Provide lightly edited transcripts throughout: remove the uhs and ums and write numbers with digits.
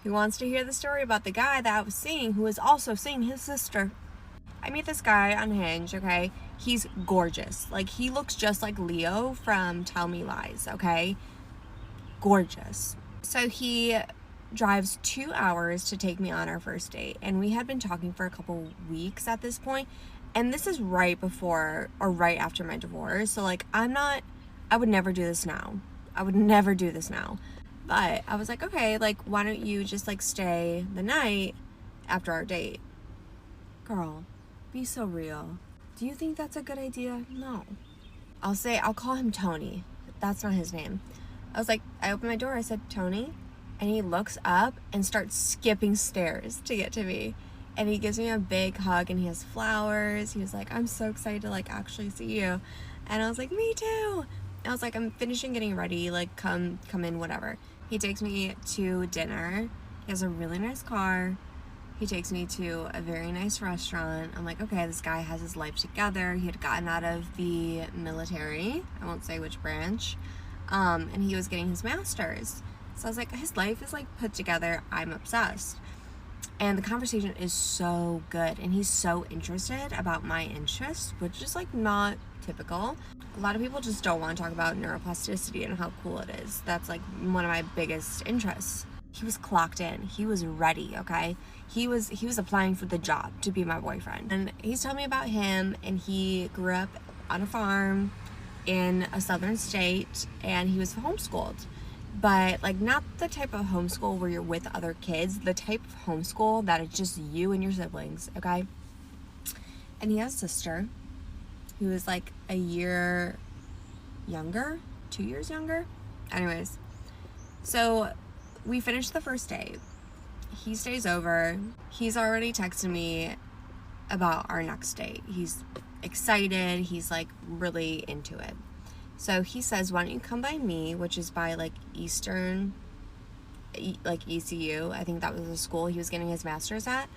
He wants to hear the story about the guy that I was seeing who was also seeing his sister. I meet this guy on Hinge, okay? He's gorgeous. Like, he looks just like Leo from Tell Me Lies, okay? Gorgeous. So he drives 2 hours to take me on our first date, and we had been talking for a couple weeks at this point, and this is right before or right after my divorce. So like, I would never do this now. I would never do this now. But I was like, okay, like, why don't you just like stay the night after our date? Girl, be so real. Do you think that's a good idea? No. I'll call him Tony. That's not his name. I was like, I opened my door, I said, Tony, and he looks up and starts skipping stairs to get to me. And he gives me a big hug, and he has flowers. He was like, I'm so excited to like actually see you. And I was like, me too. I was like, I'm finishing getting ready, like come in, whatever. He takes me to dinner. He has a really nice car. He takes me to a very nice restaurant. I'm like, okay, this guy has his life together. He had gotten out of the military. I won't say which branch. And he was getting his master's. So I was like, his life is like put together. I'm obsessed. And the conversation is so good. And he's so interested about my interests, which is like not typical. A lot of people just don't want to talk about neuroplasticity and how cool it is. That's like one of my biggest interests. He was clocked in. He was ready, okay? He was applying for the job to be my boyfriend. And he's telling me about him, and he grew up on a farm in a southern state, and he was homeschooled. But like, not the type of homeschool where you're with other kids, the type of homeschool that it's just you and your siblings, okay? And he has a sister who is like a year younger, 2 years younger. Anyways, so we finished the first date. He stays over. He's already texted me about our next date. He's excited. He's like really into it. So he says, why don't you come by me, which is by like Eastern, like ECU. I think that was the school he was getting his master's at.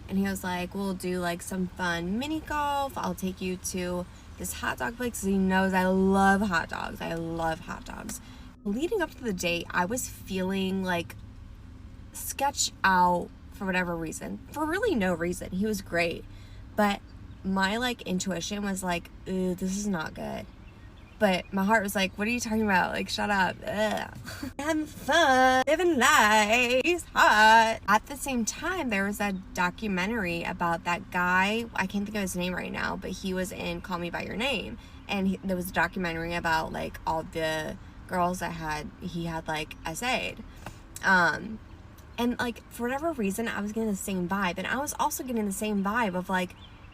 And he was like, we'll do like some fun mini golf. I'll take you to this hot dog place. He knows I love hot dogs. I love hot dogs. Leading up to the date, I was feeling like sketched out for whatever reason. For really no reason. He was great. But my like intuition was like, ooh, this is not good. But my heart was like, what are you talking about? Like, shut up. Ugh. Having fun, living life, he's hot. At the same time, there was a documentary about that guy. I can't think of his name right now, but he was in Call Me By Your Name. And there was a documentary about like all the girls that he had like SA'd. And like, for whatever reason, I was getting the same vibe. And I was also getting the same vibe of like,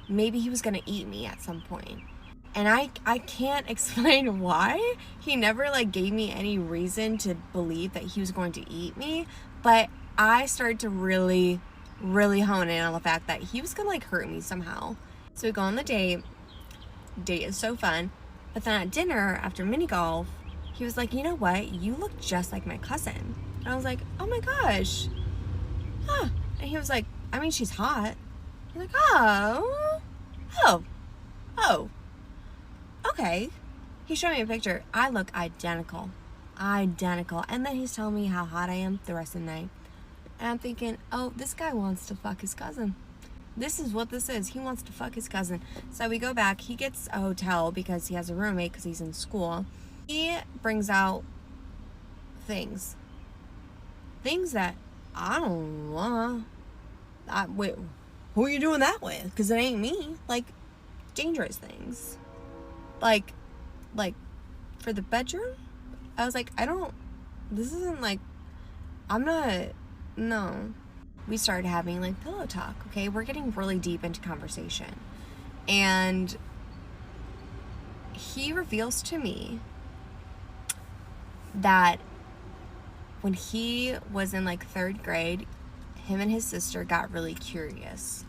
maybe he was gonna eat me at some point. And I can't explain why. He never like gave me any reason to believe that he was going to eat me. But I started to really, really hone in on the fact that he was gonna like hurt me somehow. So we go on the date. Date is so fun. But then at dinner, after mini golf, he was like, you know what? You look just like my cousin. And I was like, oh my gosh. Huh. And he was like, I mean, she's hot. He's like, oh. Okay. He showed me a picture. I look identical. And then he's telling me how hot I am the rest of the night. And I'm thinking, oh, this guy wants to fuck his cousin. This is what this is. He wants to fuck his cousin. So we go back. He gets a hotel because he has a roommate because he's in school. He brings out things that I don't want. Wait, who are you doing that with? Because it ain't me. Like, dangerous things. Like for the bedroom? I was like, this isn't like, no. We started having like pillow talk, okay? We're getting really deep into conversation. And he reveals to me that when he was in like 3rd grade, him and his sister got really curious.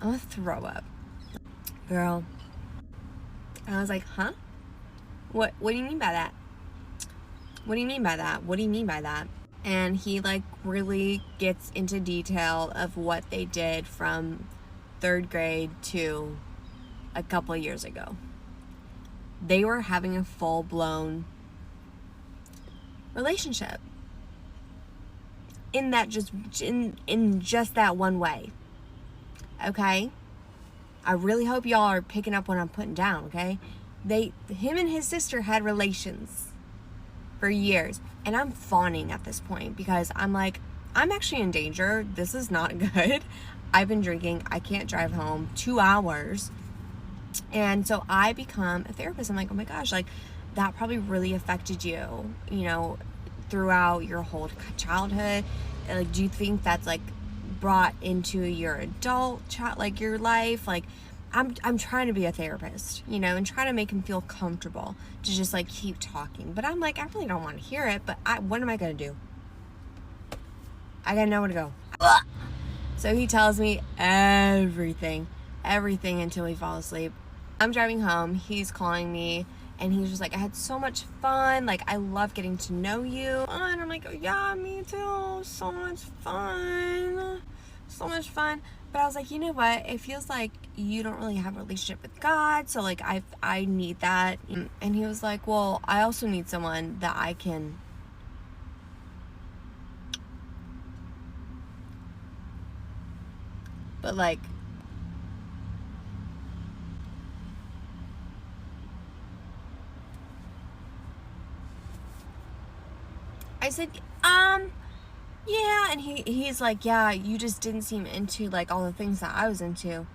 I'm gonna throw up. Girl. And I was like, huh? What do you mean by that? What do you mean by that? What do you mean by that? And he like really gets into detail of what they did from 3rd grade to a couple of years ago. They were having a full-blown relationship. in that in just that one way. Okay? I really hope y'all are picking up what I'm putting down, okay? Him and his sister had relations for years, and I'm fawning at this point because I'm like, I'm actually in danger. This is not good. I've been drinking. I can't drive home 2 hours. And so I become a therapist. I'm like, oh my gosh, like that probably really affected you, you know, throughout your whole childhood. And like, do you think that's like brought into your adult like your life? Like, I'm trying to be a therapist, you know, and trying to make him feel comfortable to just like keep talking. But I'm like, I really don't want to hear it, but what am I gonna do? I gotta know where to go. So he tells me everything until we fall asleep. I'm driving home, he's calling me, and he's just like, I had so much fun, like I love getting to know you. And I'm like, oh, yeah, me too, so much fun. But I was like, you know what, it feels like you don't really have a relationship with God, so like I need that. And he was like, well, I also need someone that I can but like I said, yeah, and he's like, yeah, you just didn't seem into like all the things that I was into.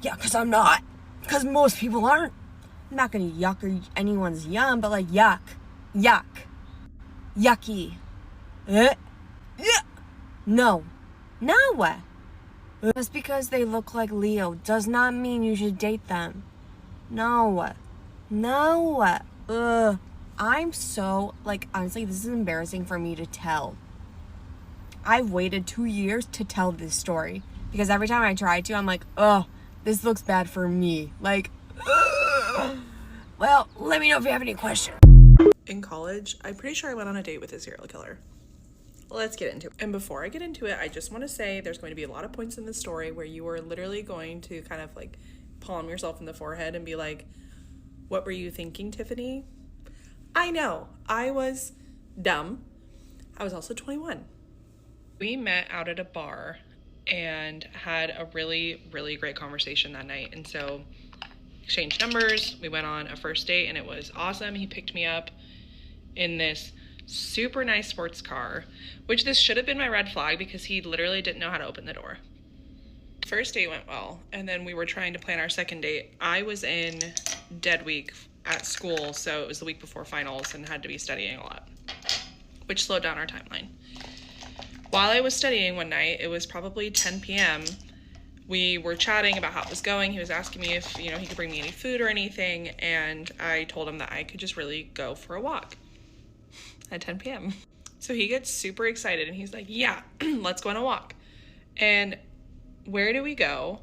Yeah, because I'm not. Because most people aren't. I'm not gonna yuck anyone's yum, but like yuck. Yucky. Yeah. No. Just because they look like Leo does not mean you should date them. No. Ugh. I'm so, like, honestly, this is embarrassing for me to tell. I've waited 2 years to tell this story because every time I try to, I'm like, oh, this looks bad for me. Like, ugh. Well, let me know if you have any questions. In college, I'm pretty sure I went on a date with a serial killer. Let's get into it. And before I get into it, I just want to say there's going to be a lot of points in this story where you are literally going to kind of like palm yourself in the forehead and be like, what were you thinking, Tiffany? I know, I was dumb. I was also 21. We met out at a bar and had a really, really great conversation that night. And so exchanged numbers, we went on a first date and it was awesome. He picked me up in this super nice sports car, which this should have been my red flag because he literally didn't know how to open the door. First date went well, and then we were trying to plan our second date. I was in dead week at school, so it was the week before finals and had to be studying a lot, which slowed down our timeline. While I was studying one night, it was probably 10 p.m., we were chatting about how it was going. He was asking me if, you know, he could bring me any food or anything, and I told him that I could just really go for a walk at 10 p.m. So he gets super excited and he's like, yeah, let's go on a walk. And where do we go?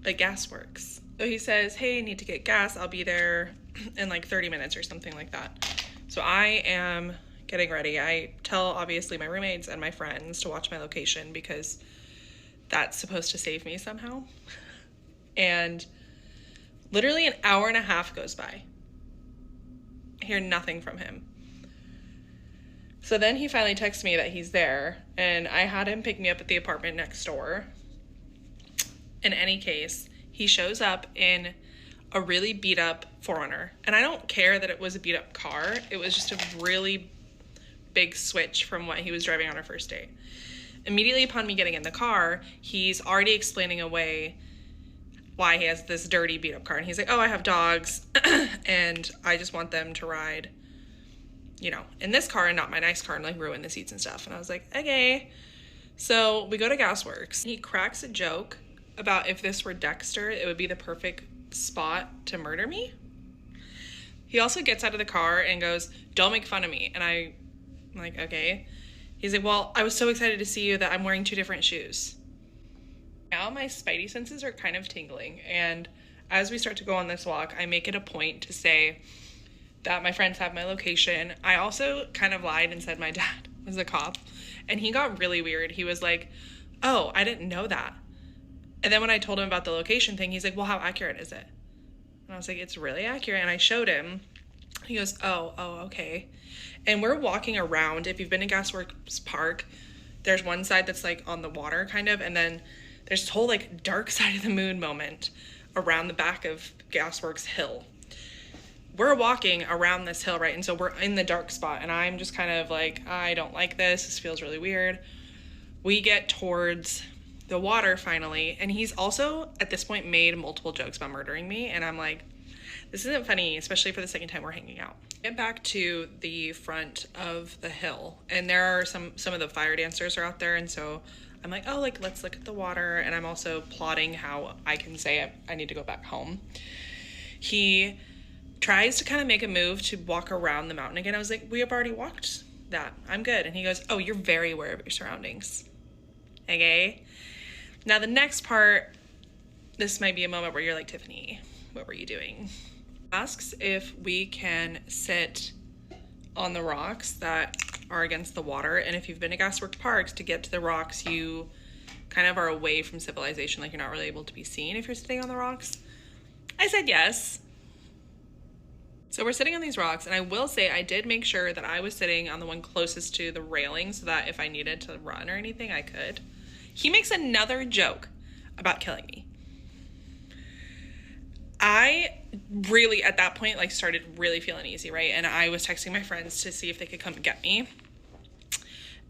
The gas works. So he says, hey, I need to get gas. I'll be there in like 30 minutes or something like that. So I am getting ready. I tell obviously my roommates and my friends to watch my location because that's supposed to save me somehow. And literally an hour and a half goes by. I hear nothing from him. So then he finally texts me that he's there, and I had him pick me up at the apartment next door. In any case, he shows up in a really beat up 4Runner. And I don't care that it was a beat up car. It was just a really big switch from what he was driving on our first date. Immediately upon me getting in the car, he's already explaining away why he has this dirty beat up car. And he's like, oh, I have dogs and I just want them to ride, you know, in this car and not my nice car and like ruin the seats and stuff. And I was like, okay. So we go to Gasworks. He cracks a joke about if this were Dexter, it would be the perfect spot to murder me. He also gets out of the car and goes, don't make fun of me. And I'm like, okay. He's like, well, I was so excited to see you that I'm wearing 2 different shoes. Now my spidey senses are kind of tingling. And as we start to go on this walk, I make it a point to say that my friends have my location. I also kind of lied and said my dad was a cop. And he got really weird. He was like, oh, I didn't know that. And then when I told him about the location thing, he's like, well, how accurate is it? And I was like, it's really accurate. And I showed him. He goes, oh, okay. And we're walking around. If you've been to Gasworks Park, there's one side that's like on the water kind of, and then there's this whole like dark side of the moon moment around the back of Gasworks Hill. We're walking around this hill, right? And so we're in the dark spot, and I'm just kind of like, I don't like this. This feels really weird. We get towards the water finally, and he's also at this point made multiple jokes about murdering me, and I'm like, this isn't funny, especially for the second time we're hanging out. Get back to the front of the hill, and there are some of the fire dancers are out there, and so I'm like, oh, like, let's look at the water, and I'm also plotting how I can say I need to go back home. He tries to kind of make a move to walk around the mountain again. I was like, we have already walked that. I'm good. And he goes, oh, you're very aware of your surroundings. Okay? Now the next part, this might be a moment where you're like, Tiffany, what were you doing? Asks if we can sit on the rocks that are against the water. And if you've been to Gasworks Parks, to get to the rocks, you kind of are away from civilization. Like, you're not really able to be seen if you're sitting on the rocks. I said yes. So we're sitting on these rocks, and I will say I did make sure that I was sitting on the one closest to the railing so that if I needed to run or anything, I could. He makes another joke about killing me. I really, at that point, like, started really feeling easy, right? And I was texting my friends to see if they could come and get me.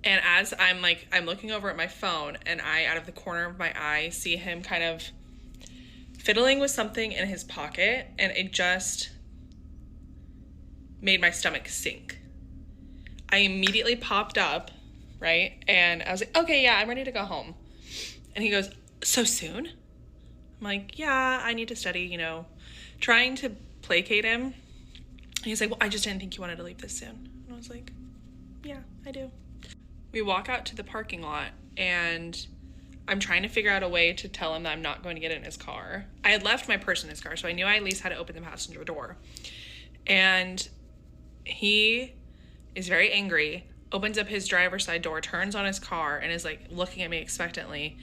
And as I'm looking over at my phone, and I, out of the corner of my eye, see him kind of fiddling with something in his pocket, and it just made my stomach sink. I immediately popped up, right? And I was like, okay, yeah, I'm ready to go home. And he goes, so soon? I'm like, yeah, I need to study, you know, trying to placate him. And he's like, well, I just didn't think you wanted to leave this soon. And I was like, yeah, I do. We walk out to the parking lot, and I'm trying to figure out a way to tell him that I'm not going to get in his car. I had left my purse in his car, so I knew I at least had to open the passenger door. And he is very angry, opens up his driver's side door, turns on his car, and is like looking at me expectantly.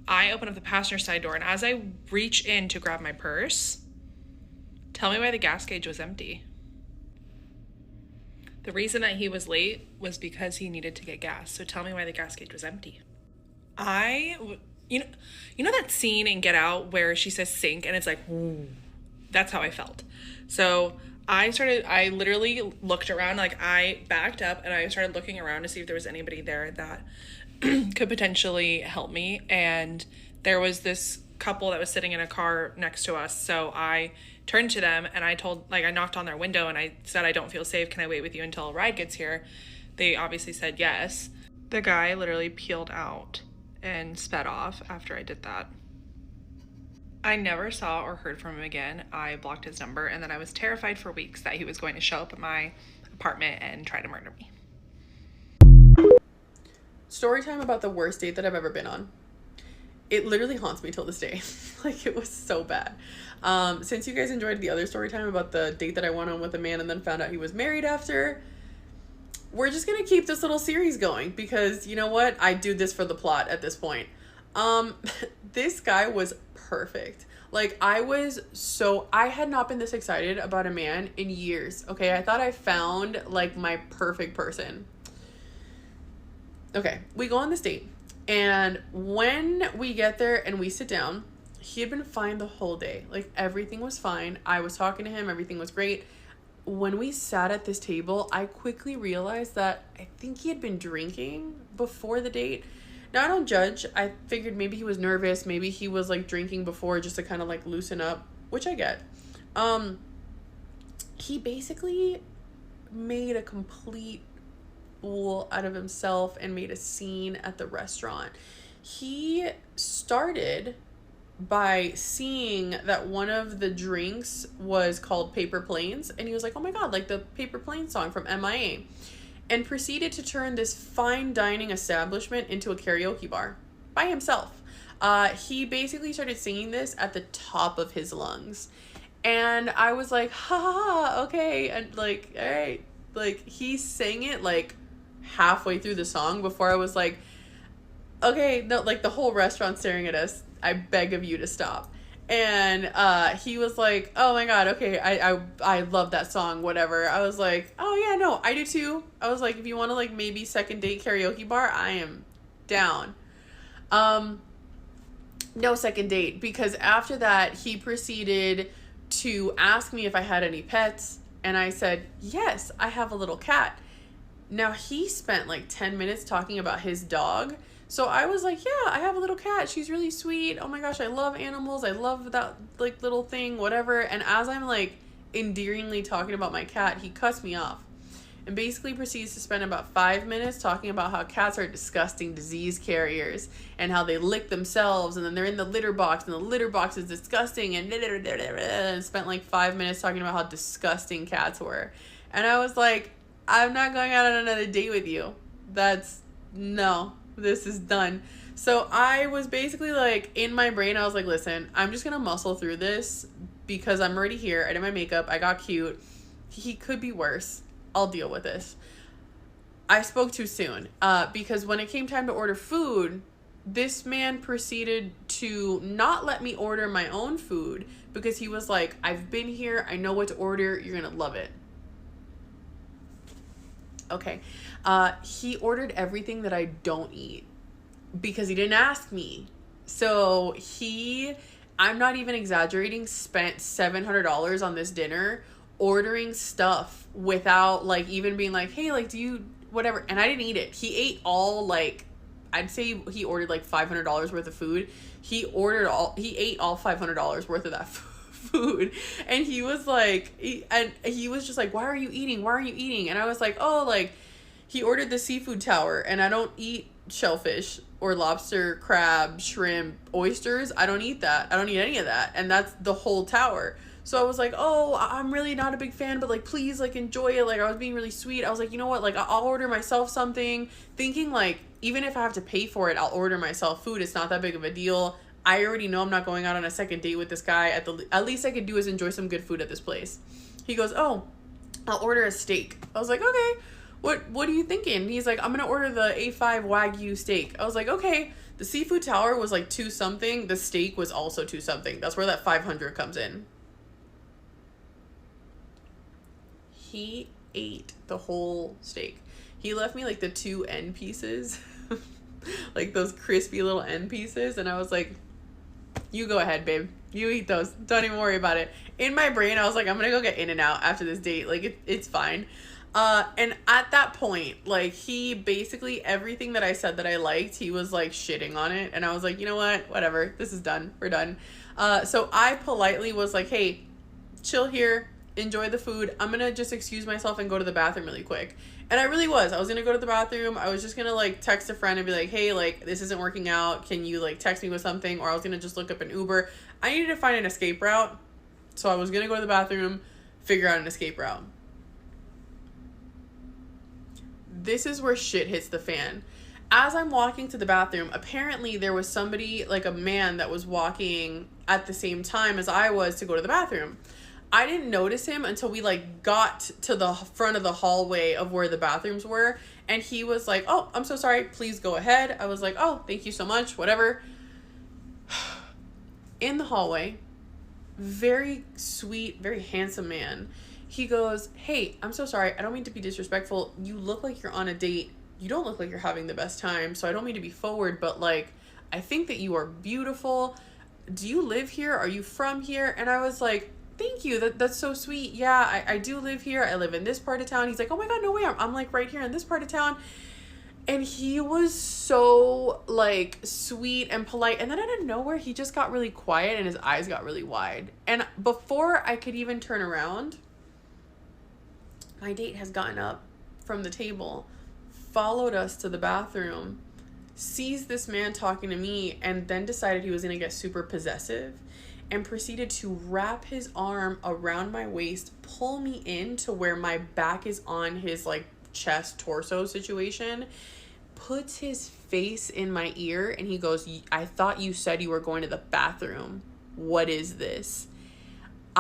I open up the passenger side door, and as I reach in to grab my purse, tell me why the gas gauge was empty. The reason that he was late was because he needed to get gas. So tell me why the gas gauge was empty. You know that scene in Get Out where she says sink and it's like, ooh, that's how I felt. So I literally looked around, like I backed up and I started looking around to see if there was anybody there that could potentially help me. And there was this couple that was sitting in a car next to us. So I turned to them and I knocked on their window and I said, I don't feel safe. Can I wait with you until a ride gets here? They obviously said yes. The guy literally peeled out and sped off after I did that. I never saw or heard from him again. I blocked his number, and then I was terrified for weeks that he was going to show up at my apartment and try to murder me. Story time about the worst date that I've ever been on. It literally haunts me till this day. Like, it was so bad. Since you guys enjoyed the other story time about the date that I went on with a man and then found out he was married after, we're just gonna keep this little series going because, you know what? I do this for the plot at this point. This guy was perfect. Like, I had not been this excited about a man in years. Okay, I thought I found like my perfect person. Okay, we go on this date, and when we get there and we sit down, he had been fine the whole day. Like, everything was fine. I was talking to him, everything was great. When we sat at this table, I quickly realized that I think he had been drinking before the date. Now, I don't judge. I figured maybe he was nervous. Maybe he was like drinking before just to kind of like loosen up, which I get. He basically made a complete fool out of himself and made a scene at the restaurant. He started by seeing that one of the drinks was called Paper Planes, and he was like, oh my god, like the Paper Planes song from MIA, and proceeded to turn this fine dining establishment into a karaoke bar by himself. He basically started singing this at the top of his lungs, and I was like, ha ha ha, okay, and like, all right. Like, he sang it like halfway through the song before I was like, okay, no, like the whole restaurant staring at us, I beg of you to stop. And he was like, oh my god, okay, I love that song, whatever. I was like, oh yeah, no, I do too. I was like, if you want to like maybe second date karaoke bar, I am down. No second date, because after that he proceeded to ask me if I had any pets, and I said, yes, I have a little cat. Now he spent like 10 minutes talking about his dog. So I was like, yeah, I have a little cat. She's really sweet. Oh my gosh, I love animals. I love that like little thing, whatever. And as I'm like endearingly talking about my cat, he cuts me off and basically proceeds to spend about 5 minutes talking about how cats are disgusting disease carriers and how they lick themselves, and then they're in the litter box and the litter box is disgusting, and spent like 5 minutes talking about how disgusting cats were. And I was like, I'm not going out on another date with you. No. This is done. So I was basically like, in my brain, I was like, listen, I'm just gonna muscle through this because I'm already here. I did my makeup. I got cute. He could be worse. I'll deal with this. I spoke too soon because when it came time to order food, this man proceeded to not let me order my own food because he was like, I've been here. I know what to order. You're gonna love it. Okay. He ordered everything that I don't eat because he didn't ask me. So I'm not even exaggerating, spent $700 on this dinner ordering stuff without like even being like, hey, like, do you, whatever. And I didn't eat it. He ate all like, I'd say he ordered like $500 worth of food. He ate all $500 worth of that food. And he was like, he was just like, why are you eating? And I was like, oh, like, he ordered the seafood tower, and I don't eat shellfish or lobster, crab, shrimp, oysters. I don't eat that. I don't eat any of that. And that's the whole tower. So I was like, oh, I'm really not a big fan, but like, please, like, enjoy it. Like, I was being really sweet. I was like, you know what? Like, I'll order myself something, thinking like, even if I have to pay for it, I'll order myself food. It's not that big of a deal. I already know I'm not going out on a second date with this guy. At least I could do is enjoy some good food at this place. He goes, oh, I'll order a steak. I was like, okay. What are you thinking? He's like, I'm gonna order the A5 Wagyu steak. I was like, okay. The seafood tower was like $2 something. The steak was also $2 something. That's where that 500 comes in. He ate the whole steak. He left me like the 2 end pieces, like those crispy little end pieces, and I was like, you go ahead, babe. You eat those. Don't even worry about it. In my brain, I was like, I'm gonna go get In-N-Out after this date. Like, it's fine. And at that point, like, he basically, everything that I said that I liked, he was like shitting on it. And I was like, you know what? Whatever. This is done. We're done. So I politely was like, hey, chill here. Enjoy the food. I'm gonna just excuse myself and go to the bathroom really quick. And I really was. I was gonna go to the bathroom. I was just gonna like text a friend and be like, hey, like, this isn't working out. Can you like text me with something? Or I was gonna just look up an Uber. I needed to find an escape route. So I was gonna go to the bathroom, figure out an escape route. This is where shit hits the fan. As I'm walking to the bathroom, apparently there was somebody, like a man, that was walking at the same time as I was to go to the bathroom. I didn't notice him until we like got to the front of the hallway of where the bathrooms were, and he was like, oh, I'm so sorry, please go ahead. I was like, oh, thank you so much, whatever. In the hallway, very sweet, very handsome man. He goes, hey, I'm so sorry. I don't mean to be disrespectful. You look like you're on a date. You don't look like you're having the best time. So I don't mean to be forward, but like, I think that you are beautiful. Do you live here? Are you from here? And I was like, thank you. That's so sweet. Yeah, I do live here. I live in this part of town. He's like, oh my God, no way. I'm like right here in this part of town. And he was so like sweet and polite. And then out of nowhere, he just got really quiet and his eyes got really wide. And before I could even turn around, my date has gotten up from the table, followed us to the bathroom, sees this man talking to me, and then decided he was going to get super possessive and proceeded to wrap his arm around my waist, pull me in to where my back is on his like chest torso situation, puts his face in my ear, and he goes, I thought you said you were going to the bathroom. What is this?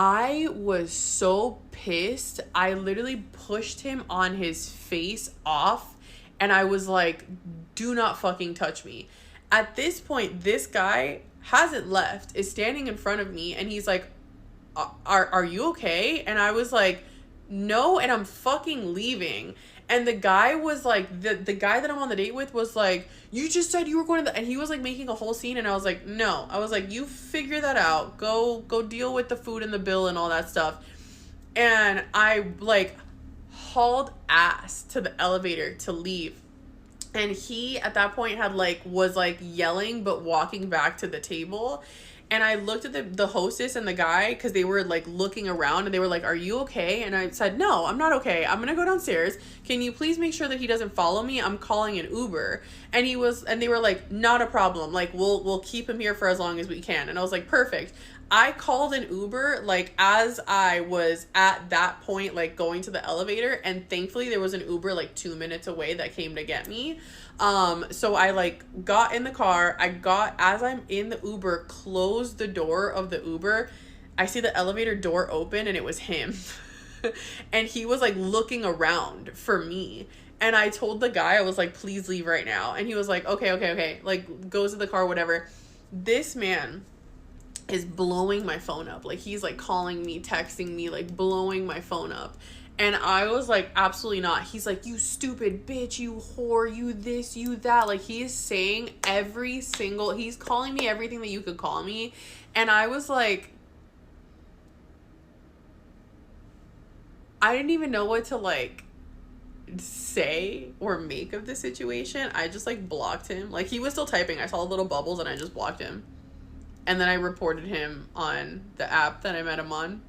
I was so pissed. I literally pushed him on his face off, and I was like, do not fucking touch me. At this point, this guy hasn't left, is standing in front of me, and he's like, are you okay? And I was like, no, and I'm fucking leaving. And the guy was like, the guy that I'm on the date with was like, you just said you were going to and he was like making a whole scene, and I was like, no. I was like, you figure that out. Go deal with the food and the bill and all that stuff. And I like hauled ass to the elevator to leave. And he at that point had like was like yelling but walking back to the table. And I looked at the hostess and the guy, because they were like looking around, and they were like, are you okay? And I said, no, I'm not okay. I'm gonna go downstairs. Can you please make sure that he doesn't follow me? I'm calling an Uber. And they were like, not a problem. Like, we'll keep him here for as long as we can. And I was like, perfect. I called an Uber like as I was at that point, like going to the elevator, and thankfully there was an Uber like 2 minutes away that came to get me. So I like got in the car. As I'm in the Uber, closed the door of the Uber, I see the elevator door open, and it was him. And he was like looking around for me. And I told the guy, I was like, please leave right now. And he was like, okay. Like, goes to the car, whatever. This man is blowing my phone up. Like, he's like calling me, texting me, like blowing my phone up. And I was like, absolutely not. He's like, you stupid bitch, you whore, you this, you that. Like, he is saying he's calling me everything that you could call me. And I was like, I didn't even know what to like say or make of the situation. I just like blocked him. Like, he was still typing. I saw little bubbles, and I just blocked him. And then I reported him on the app that I met him on.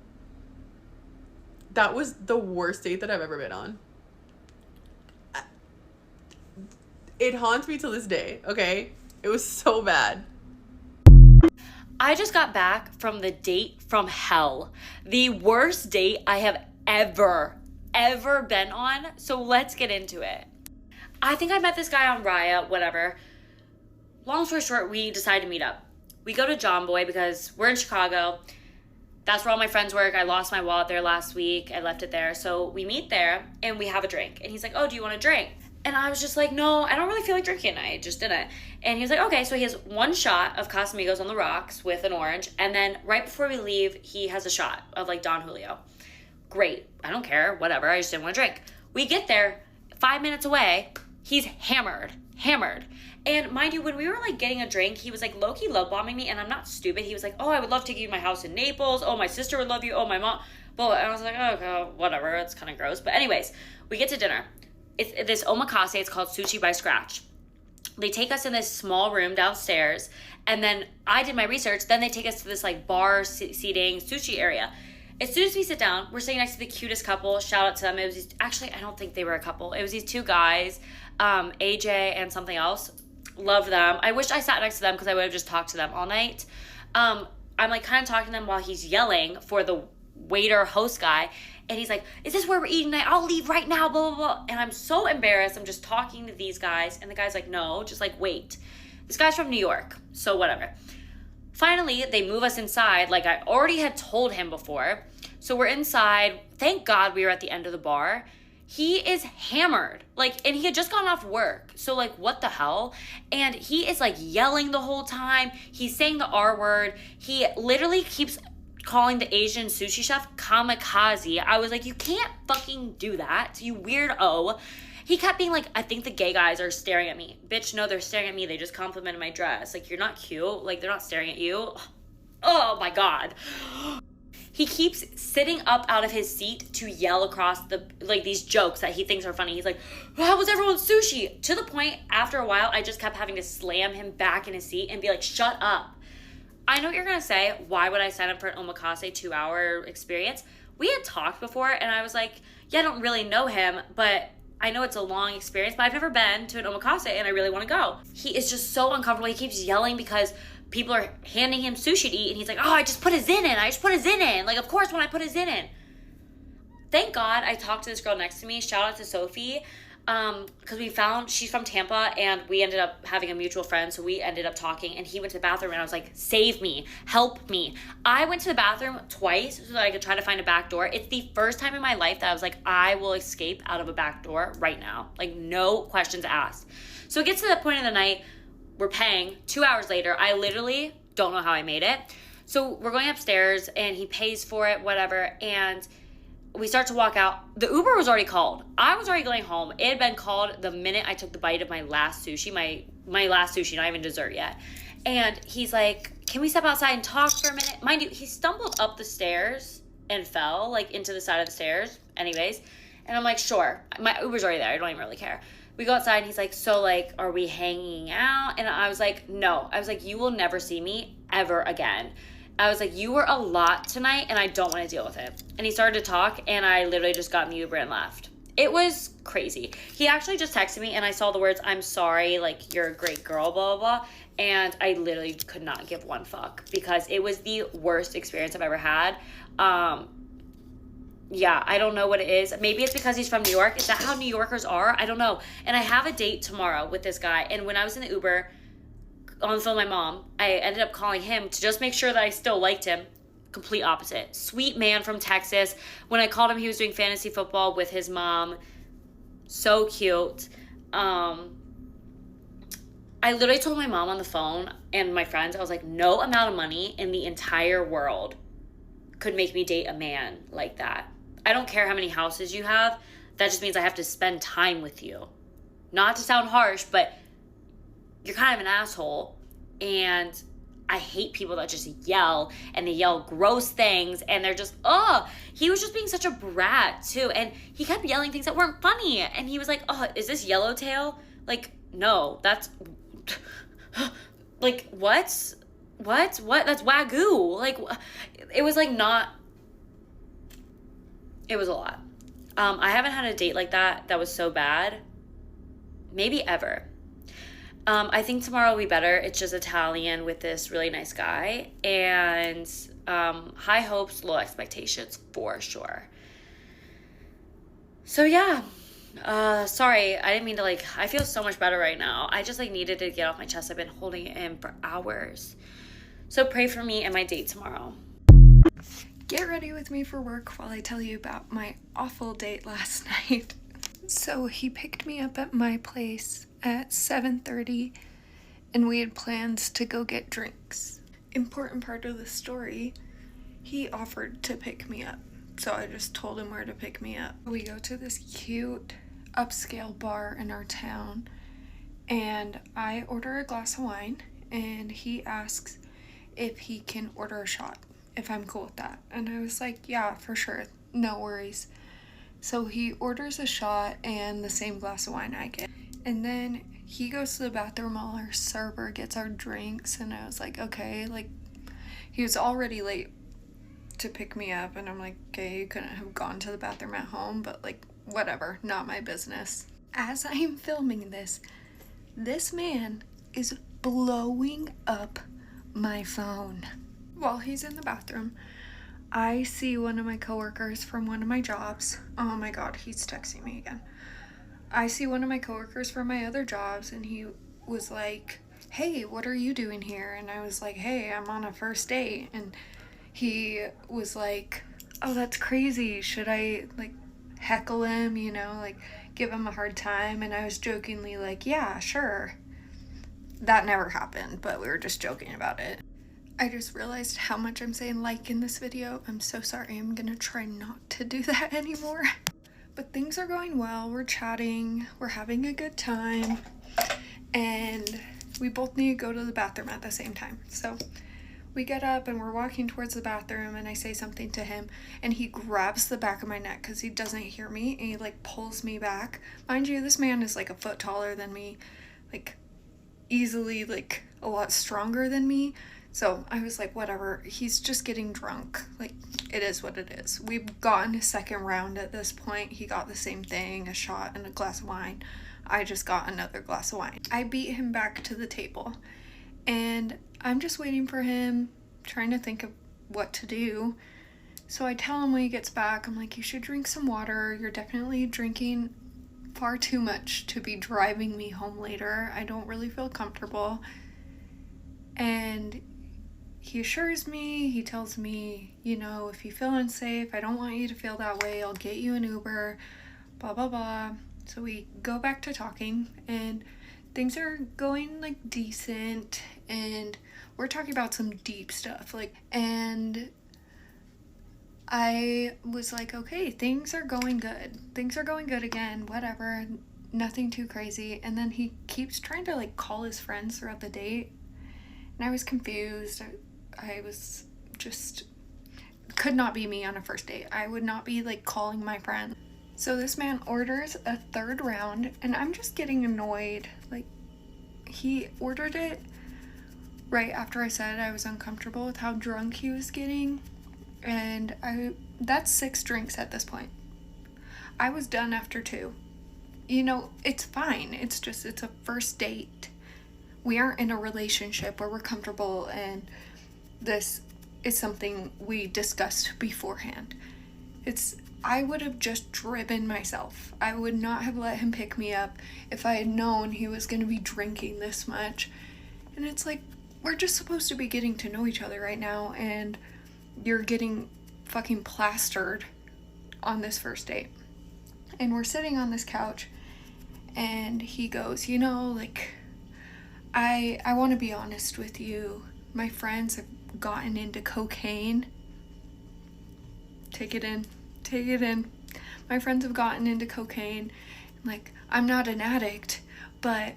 That was the worst date that I've ever been on. It haunts me to this day, okay? It was so bad. I just got back from the date from hell. The worst date I have ever been on. So let's get into it. I think I met this guy on Raya, whatever. Long story short, we decided to meet up. We go to John Boy because we're in Chicago. That's where all my friends work. I lost my wallet there last week. I left it there. So we meet there and we have a drink. And he's like, oh, do you want a drink? And I was just like, no, I don't really feel like drinking. I just didn't. And he was like, okay. So he has one shot of Casamigos on the rocks with an orange. And then right before we leave, he has a shot of like Don Julio. Great. I don't care. Whatever. I just didn't want to drink. We get there 5 minutes away. He's hammered. And mind you, when we were like getting a drink, he was like low-key love bombing me, and I'm not stupid. He was like, oh, I would love to take you to my house in Naples. Oh, my sister would love you. Oh, my mom. But I was like, oh, okay, whatever. It's kind of gross. But anyways, we get to dinner. It's this omakase. It's called Sushi by Scratch. They take us in this small room downstairs, and then I did my research. Then they take us to this like bar seating sushi area. As soon as we sit down, we're sitting next to the cutest couple. Shout out to them. It was actually, I don't think they were a couple. It was these two guys, AJ and something else. Love them. I wish I sat next to them because I would have just talked to them all night. I'm like kind of talking to them while he's yelling for the waiter host guy. And he's like, is this where we're eating tonight? I'll leave right now, blah, blah, blah. And I'm so embarrassed. I'm just talking to these guys. And the guy's like, no, just like, wait. This guy's from New York. So whatever. Finally, they move us inside like I already had told him before. So we're inside. Thank God we were at the end of the bar. He is hammered, like, and he had just gotten off work. So like, what the hell? And he is like yelling the whole time. He's saying the R word. He literally keeps calling the Asian sushi chef kamikaze. I was like, you can't fucking do that, you weirdo. He kept being like, I think the gay guys are staring at me. Bitch, no, they're staring at me. They just complimented my dress. Like, you're not cute. Like, they're not staring at you. Oh my God. He keeps sitting up out of his seat to yell across these jokes that he thinks are funny. He's like, how was everyone's sushi? To the point, after a while, I just kept having to slam him back in his seat and be like, shut up. I know what you're going to say. Why would I sign up for an omakase 2-hour experience? We had talked before, and I was like, yeah, I don't really know him, but I know it's a long experience, but I've never been to an omakase, and I really want to go. He is just so uncomfortable. He keeps yelling because people are handing him sushi to eat, and he's like, oh, I just put a zin in. Like, of course, when I put a zin in. Thank God I talked to this girl next to me. Shout out to Sophie. Because she's from Tampa, and we ended up having a mutual friend, so we ended up talking, and he went to the bathroom, and I was like, save me, help me. I went to the bathroom twice so that I could try to find a back door. It's the first time in my life that I was like, I will escape out of a back door right now. Like, no questions asked. So it gets to that point of the night, we're paying. 2 hours later, I literally don't know how I made it. So we're going upstairs and he pays for it, whatever. And we start to walk out. The Uber was already called. I was already going home. It had been called the minute I took the bite of my last sushi, my last sushi, not even dessert yet. And he's like, can we step outside and talk for a minute? Mind you, he stumbled up the stairs and fell like into the side of the stairs. Anyways. And I'm like, sure. My Uber's already there. I don't even really care. We go outside and he's like, so like, are we hanging out? And I was like, no. I was like, you will never see me ever again. I was like, you were a lot tonight and I don't want to deal with it. And he started to talk and I literally just got in the Uber and left. It was crazy. He actually just texted me and I saw the words, I'm sorry, like, you're a great girl, blah, blah, blah. And I literally could not give one fuck because it was the worst experience I've ever had. Yeah, I don't know what it is. Maybe it's because he's from New York. Is that how New Yorkers are? I don't know. And I have a date tomorrow with this guy. And when I was in the Uber on the phone with my mom, I ended up calling him to just make sure that I still liked him. Complete opposite. Sweet man from Texas. When I called him, he was doing fantasy football with his mom. So cute. I literally told my mom on the phone and my friends, I was like, no amount of money in the entire world could make me date a man like that. I don't care how many houses you have. That just means I have to spend time with you. Not to sound harsh, but you're kind of an asshole. And I hate people that just yell and they yell gross things and they're just, he was just being such a brat too. And he kept yelling things that weren't funny. And he was like, is this Yellowtail? Like, no, that's, like, what? That's Wagyu. Like, it was like not, it was a lot. I haven't had a date like that was so bad. Maybe ever. I think tomorrow will be better. It's just Italian with this really nice guy. And high hopes, low expectations for sure. So yeah. Sorry, I didn't mean to I feel so much better right now. I just needed to get off my chest. I've been holding it in for hours. So pray for me and my date tomorrow. Get ready with me for work while I tell you about my awful date last night. So he picked me up at my place at 7:30 and we had plans to go get drinks. Important part of the story, he offered to pick me up. So I just told him where to pick me up. We go to this cute upscale bar in our town and I order a glass of wine and he asks if he can order a shot, if I'm cool with that. And I was like, yeah, for sure, no worries. So he orders a shot and the same glass of wine I get. And then he goes to the bathroom while our server gets our drinks and I was like, okay, he was already late to pick me up and I'm like, okay, you couldn't have gone to the bathroom at home, but whatever, not my business. As I am filming this man is blowing up my phone. While he's in the bathroom, I see one of my coworkers from one of my jobs. Oh my god, he's texting me again. I see one of my coworkers from my other jobs and he was like, hey, what are you doing here? And I was like, hey, I'm on a first date. And he was like, oh, that's crazy. Should I heckle him, give him a hard time? And I was jokingly like, yeah, sure. That never happened, but we were just joking about it. I just realized how much I'm saying in this video. I'm so sorry. I'm gonna try not to do that anymore. But things are going well. We're chatting. We're having a good time. And we both need to go to the bathroom at the same time. So we get up and we're walking towards the bathroom and I say something to him and he grabs the back of my neck because he doesn't hear me and he pulls me back. Mind you, this man is a foot taller than me, easily a lot stronger than me. So I was like, whatever, he's just getting drunk. It is what it is. We've gotten a second round at this point. He got the same thing, a shot and a glass of wine. I just got another glass of wine. I beat him back to the table and I'm just waiting for him, trying to think of what to do. So I tell him when he gets back, I'm like, you should drink some water. You're definitely drinking far too much to be driving me home later. I don't really feel comfortable. And he assures me, he tells me, if you feel unsafe, I don't want you to feel that way. I'll get you an Uber, blah, blah, blah. So we go back to talking and things are going like decent, and we're talking about some deep stuff, like, and I was like, okay, things are going good again, whatever, nothing too crazy. And then he keeps trying to like call his friends throughout the date, and I was confused. I was just, could not be me on a first date. I would not be like calling my friend. So this man orders a third round, and I'm just getting annoyed. Like, he ordered it right after I said I was uncomfortable with how drunk he was getting, and that's 6 drinks at this point. I was done after 2. You know, it's fine. It's just, it's a first date. We aren't in a relationship where we're comfortable, and this is something we discussed beforehand. I would have just driven myself. I would not have let him pick me up if I had known he was going to be drinking this much. And it's like, we're just supposed to be getting to know each other right now, and you're getting fucking plastered on this first date. And we're sitting on this couch, and he goes, you know, like, I want to be honest with you. My friends have gotten into cocaine. Take it in. My friends have gotten into cocaine. Like, I'm not an addict, but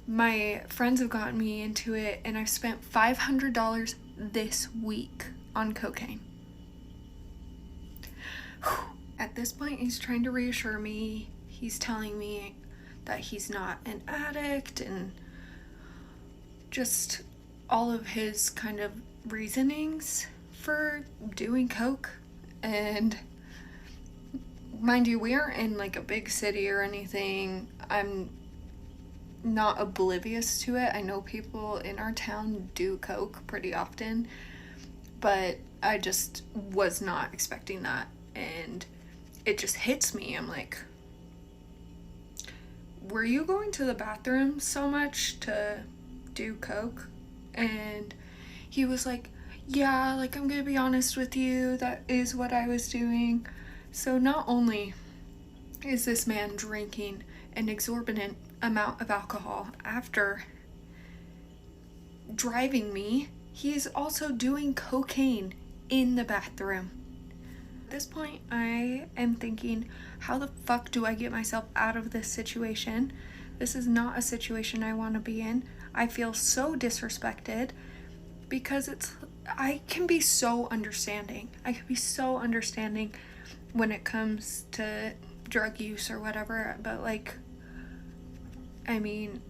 my friends have gotten me into it, and I've spent $500 this week on cocaine. At this point, he's trying to reassure me. He's telling me that he's not an addict, and just all of his kind of reasonings for doing coke. And mind you, we aren't in like a big city or anything. I'm not oblivious to it. I know people in our town do coke pretty often, but I just was not expecting that, and it just hits me. I'm like, were you going to the bathroom so much to do coke? And he was like, yeah, like, I'm gonna be honest with you, that is what I was doing. So not only is this man drinking an exorbitant amount of alcohol after driving me, he's also doing cocaine in the bathroom. At this point, I am thinking, how the fuck do I get myself out of this situation? This is not a situation I want to be in. I feel so disrespected, because I can be so understanding. I can be so understanding when it comes to drug use or whatever, but like, I mean,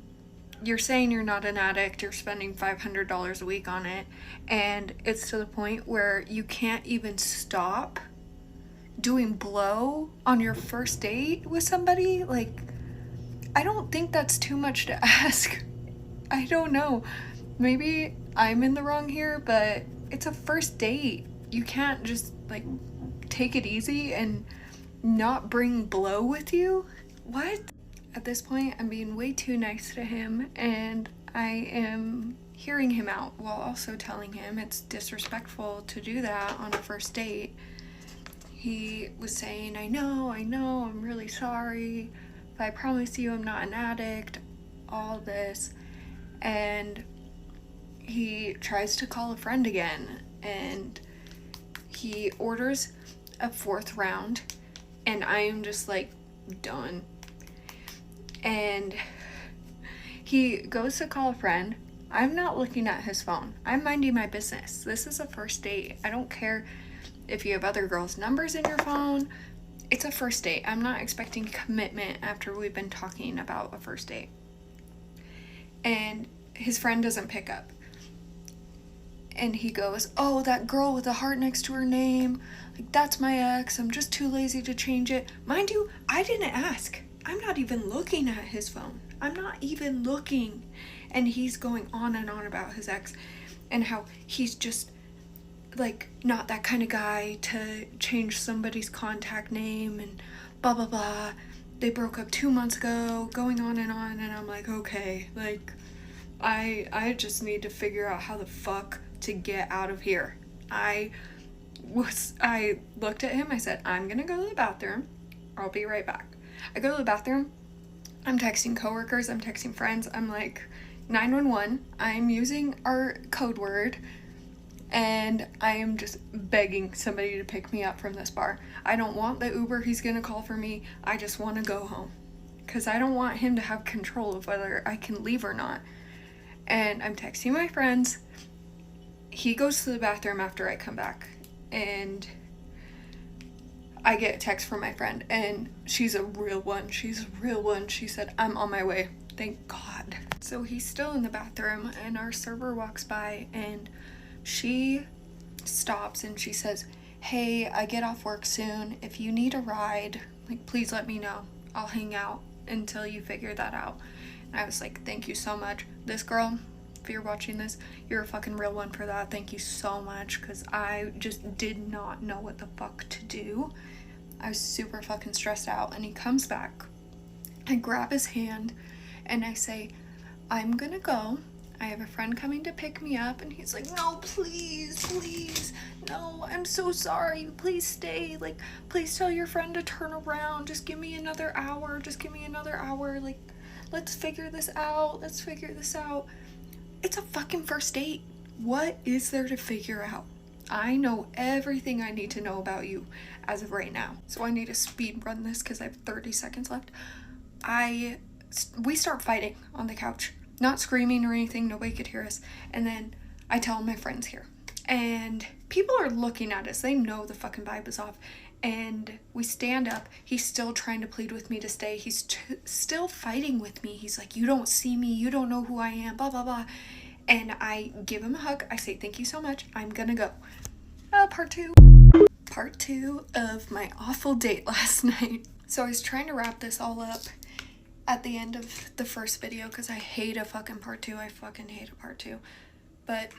you're saying you're not an addict, you're spending $500 a week on it, and it's to the point where you can't even stop doing blow on your first date with somebody. Like, I don't think that's too much to ask. I don't know. Maybe I'm in the wrong here, but it's a first date. You can't just like take it easy and not bring blow with you. What? At this point, I'm being way too nice to him, and I am hearing him out while also telling him it's disrespectful to do that on a first date. He was saying, I know, I'm really sorry, but I promise you I'm not an addict, all this. And he tries to call a friend again, and he orders a 4th round, and I am just like, done. And he goes to call a friend. I'm not looking at his phone. I'm minding my business. This is a first date. I don't care if you have other girls' numbers in your phone. It's a first date. I'm not expecting commitment after we've been talking about a first date. And his friend doesn't pick up. And he goes, oh, that girl with the heart next to her name, like, that's my ex. I'm just too lazy to change it. Mind you, I didn't ask. I'm not even looking at his phone. I'm not even looking. And he's going on and on about his ex and how he's just like not that kind of guy to change somebody's contact name and blah blah blah. They broke up 2 months ago, going on, and I'm like, okay, like, I just need to figure out how the fuck to get out of here. I looked at him, I said, I'm gonna go to the bathroom, I'll be right back. I go to the bathroom, I'm texting coworkers, I'm texting friends. I'm like, 911, I'm using our code word, and I am just begging somebody to pick me up from this bar. I don't want the Uber he's gonna call for me. I just want to go home. Because I don't want him to have control of whether I can leave or not. And I'm texting my friends. He goes to the bathroom after I come back. And I get a text from my friend. And she's a real one. She's a real one. She said, I'm on my way. Thank God. So he's still in the bathroom. And our server walks by. And she stops and she says, hey, I get off work soon. If you need a ride, like, please let me know. I'll hang out until you figure that out. And I was like, thank you so much. This girl, if you're watching this, you're a fucking real one for that. Thank you so much, because I just did not know what the fuck to do. I was super fucking stressed out. And he comes back. I grab his hand and I say, I'm gonna go. I have a friend coming to pick me up. And he's like, no, please, please. No, I'm so sorry. Please stay. Like, please tell your friend to turn around. Just give me another hour. Just give me another hour. Like, let's figure this out. Let's figure this out. It's a fucking first date. What is there to figure out? I know everything I need to know about you as of right now. So I need to speed run this because I have 30 seconds left. We start fighting on the couch. Not screaming or anything. Nobody could hear us. And then I tell my friend's here. And people are looking at us. They know the fucking vibe is off. And we stand up. He's still trying to plead with me to stay. He's still fighting with me. He's like, you don't see me. You don't know who I am. Blah, blah, blah. And I give him a hug. I say, thank you so much. I'm gonna go. Part two of my awful date last night. So I was trying to wrap this all up at the end of the first video because I hate a fucking part two. I fucking hate a part two. But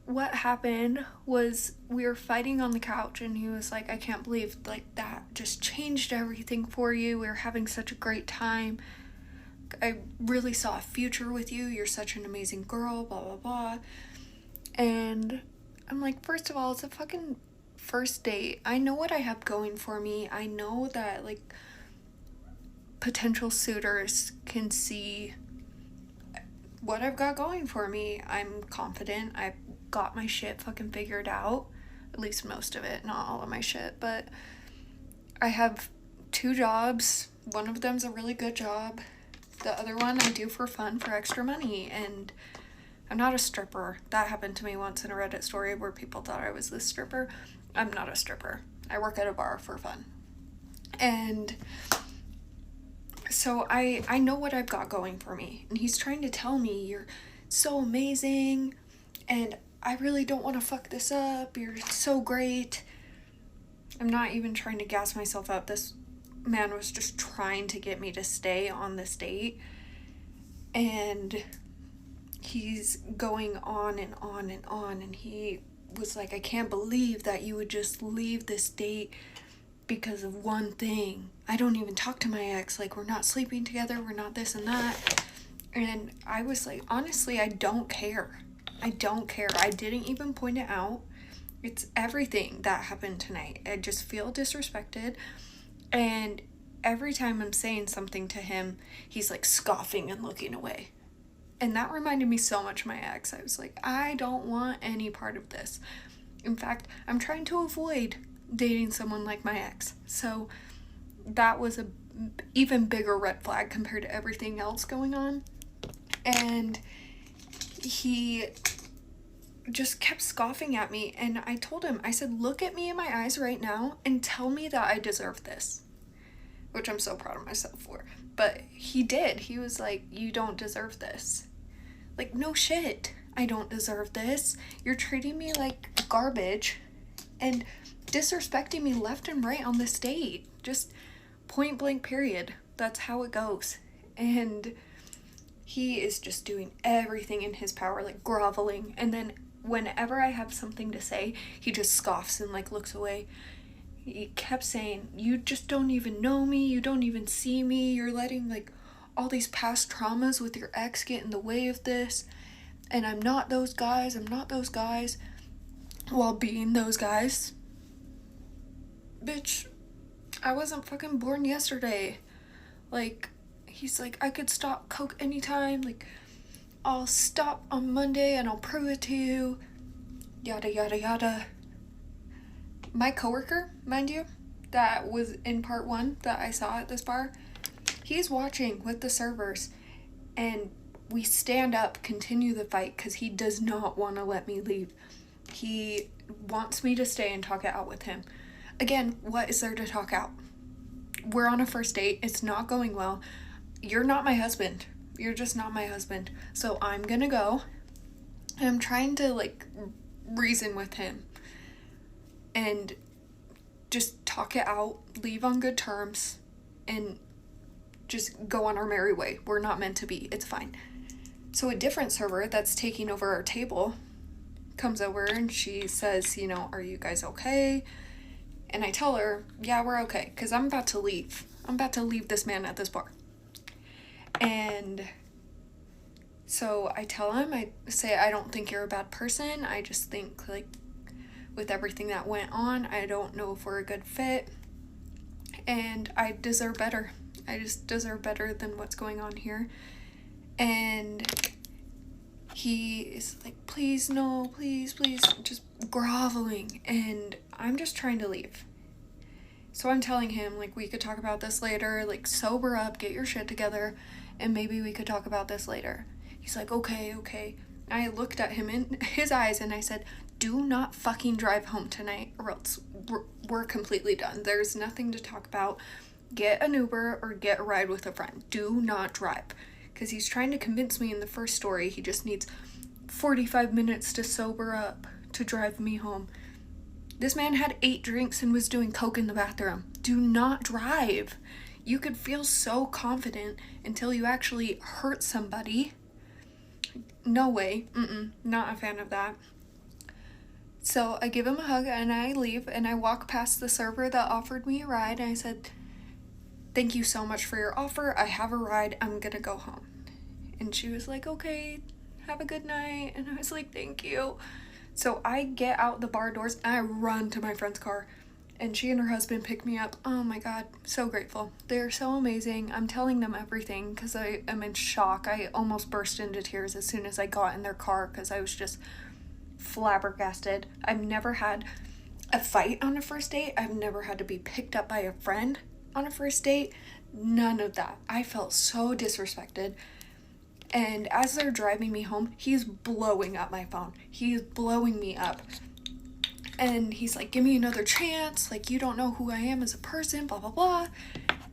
what happened was we were fighting on the couch and he was like, I can't believe like that just changed everything for you. We were having such a great time. I really saw a future with you. You're such an amazing girl, blah, blah, blah. And I'm like, first of all, it's a fucking first date. I know what I have going for me. I know that like potential suitors can see what I've got going for me. I'm confident. I've got my shit fucking figured out. At least most of it, not all of my shit. But I have 2 jobs. One of them's a really good job. The other one I do for fun, for extra money. And I'm not a stripper. That happened to me once in a Reddit story where people thought I was this stripper. I'm not a stripper. I work at a bar for fun. And so I know what I've got going for me. And he's trying to tell me, you're so amazing. And I really don't want to fuck this up. You're so great. I'm not even trying to gas myself up. This man was just trying to get me to stay on this date. And he's going on and on and on. And he was like, I can't believe that you would just leave this date because of one thing. I don't even talk to my ex. Like, we're not sleeping together. We're not this and that. And I was like, honestly, I don't care. I don't care. I didn't even point it out. It's everything that happened tonight. I just feel disrespected. And every time I'm saying something to him, he's like scoffing and looking away. And that reminded me so much of my ex. I was like, I don't want any part of this. In fact, I'm trying to avoid dating someone like my ex. So that was a even bigger red flag compared to everything else going on. And he just kept scoffing at me. And I told him, I said, look at me in my eyes right now and tell me that I deserve this. Which I'm so proud of myself for. But he did. He was like, you don't deserve this. Like, no shit. I don't deserve this. You're treating me like garbage and disrespecting me left and right on this date. Just point blank period. That's how it goes. And he is just doing everything in his power, like groveling. And then whenever I have something to say, he just scoffs and like looks away. He kept saying, you just don't even know me. You don't even see me. You're letting like all these past traumas with your ex get in the way of this. And I'm not those guys. I'm not those guys. While being those guys. Bitch, I wasn't fucking born yesterday. Like, He's like, I could stop coke anytime. Like, I'll stop on Monday and I'll prove it to you. Yada, yada, yada. My coworker, mind you, that was in part 1 that I saw at this bar, he's watching with the servers, and we stand up, continue the fight, because he does not want to let me leave. He wants me to stay and talk it out with him. Again, what is there to talk out? We're on a first date. It's not going well. You're not my husband. You're just not my husband. So I'm gonna go. And I'm trying to, like, reason with him. And just talk it out, leave on good terms, and just go on our merry way. We're not meant to be. It's fine. So a different server that's taking over our table comes over and she says, you know, are you guys okay? And I tell her, yeah, we're okay, because I'm about to leave. I'm about to leave this man at this bar. And so I tell him, I say, I don't think you're a bad person. I just think, like, with everything that went on, I don't know if we're a good fit. And I deserve better. I just deserve better than what's going on here. And he is like, please, no, please, please, just groveling. And I'm just trying to leave. So I'm telling him, like, we could talk about this later, like, sober up, get your shit together, and maybe we could talk about this later. He's like, okay, okay. I looked at him in his eyes and I said, do not fucking drive home tonight, or else we're completely done. There's nothing to talk about. Get an Uber or get a ride with a friend. Do not drive. Because he's trying to convince me in the first story he just needs 45 minutes to sober up to drive me home. This man had 8 drinks and was doing coke in the bathroom. Do not drive. You could feel so confident until you actually hurt somebody. No way. Not a fan of that. So I give him a hug and I leave, and I walk past the server that offered me a ride, and I said, thank you so much for your offer. I have a ride. I'm gonna go home. And she was like, okay, have a good night. And I was like, thank you. So I get out the bar doors and I run to my friend's car, and she and her husband pick me up. Oh my God, so grateful. They're so amazing. I'm telling them everything because I am in shock. I almost burst into tears as soon as I got in their car because I was just flabbergasted. I've never had a fight on a first date. I've never had to be picked up by a friend on a first date. None of that. I felt so disrespected. And as they're driving me home, he's blowing up my phone. He's blowing me up. And he's like, give me another chance. Like, you don't know who I am as a person, blah, blah, blah.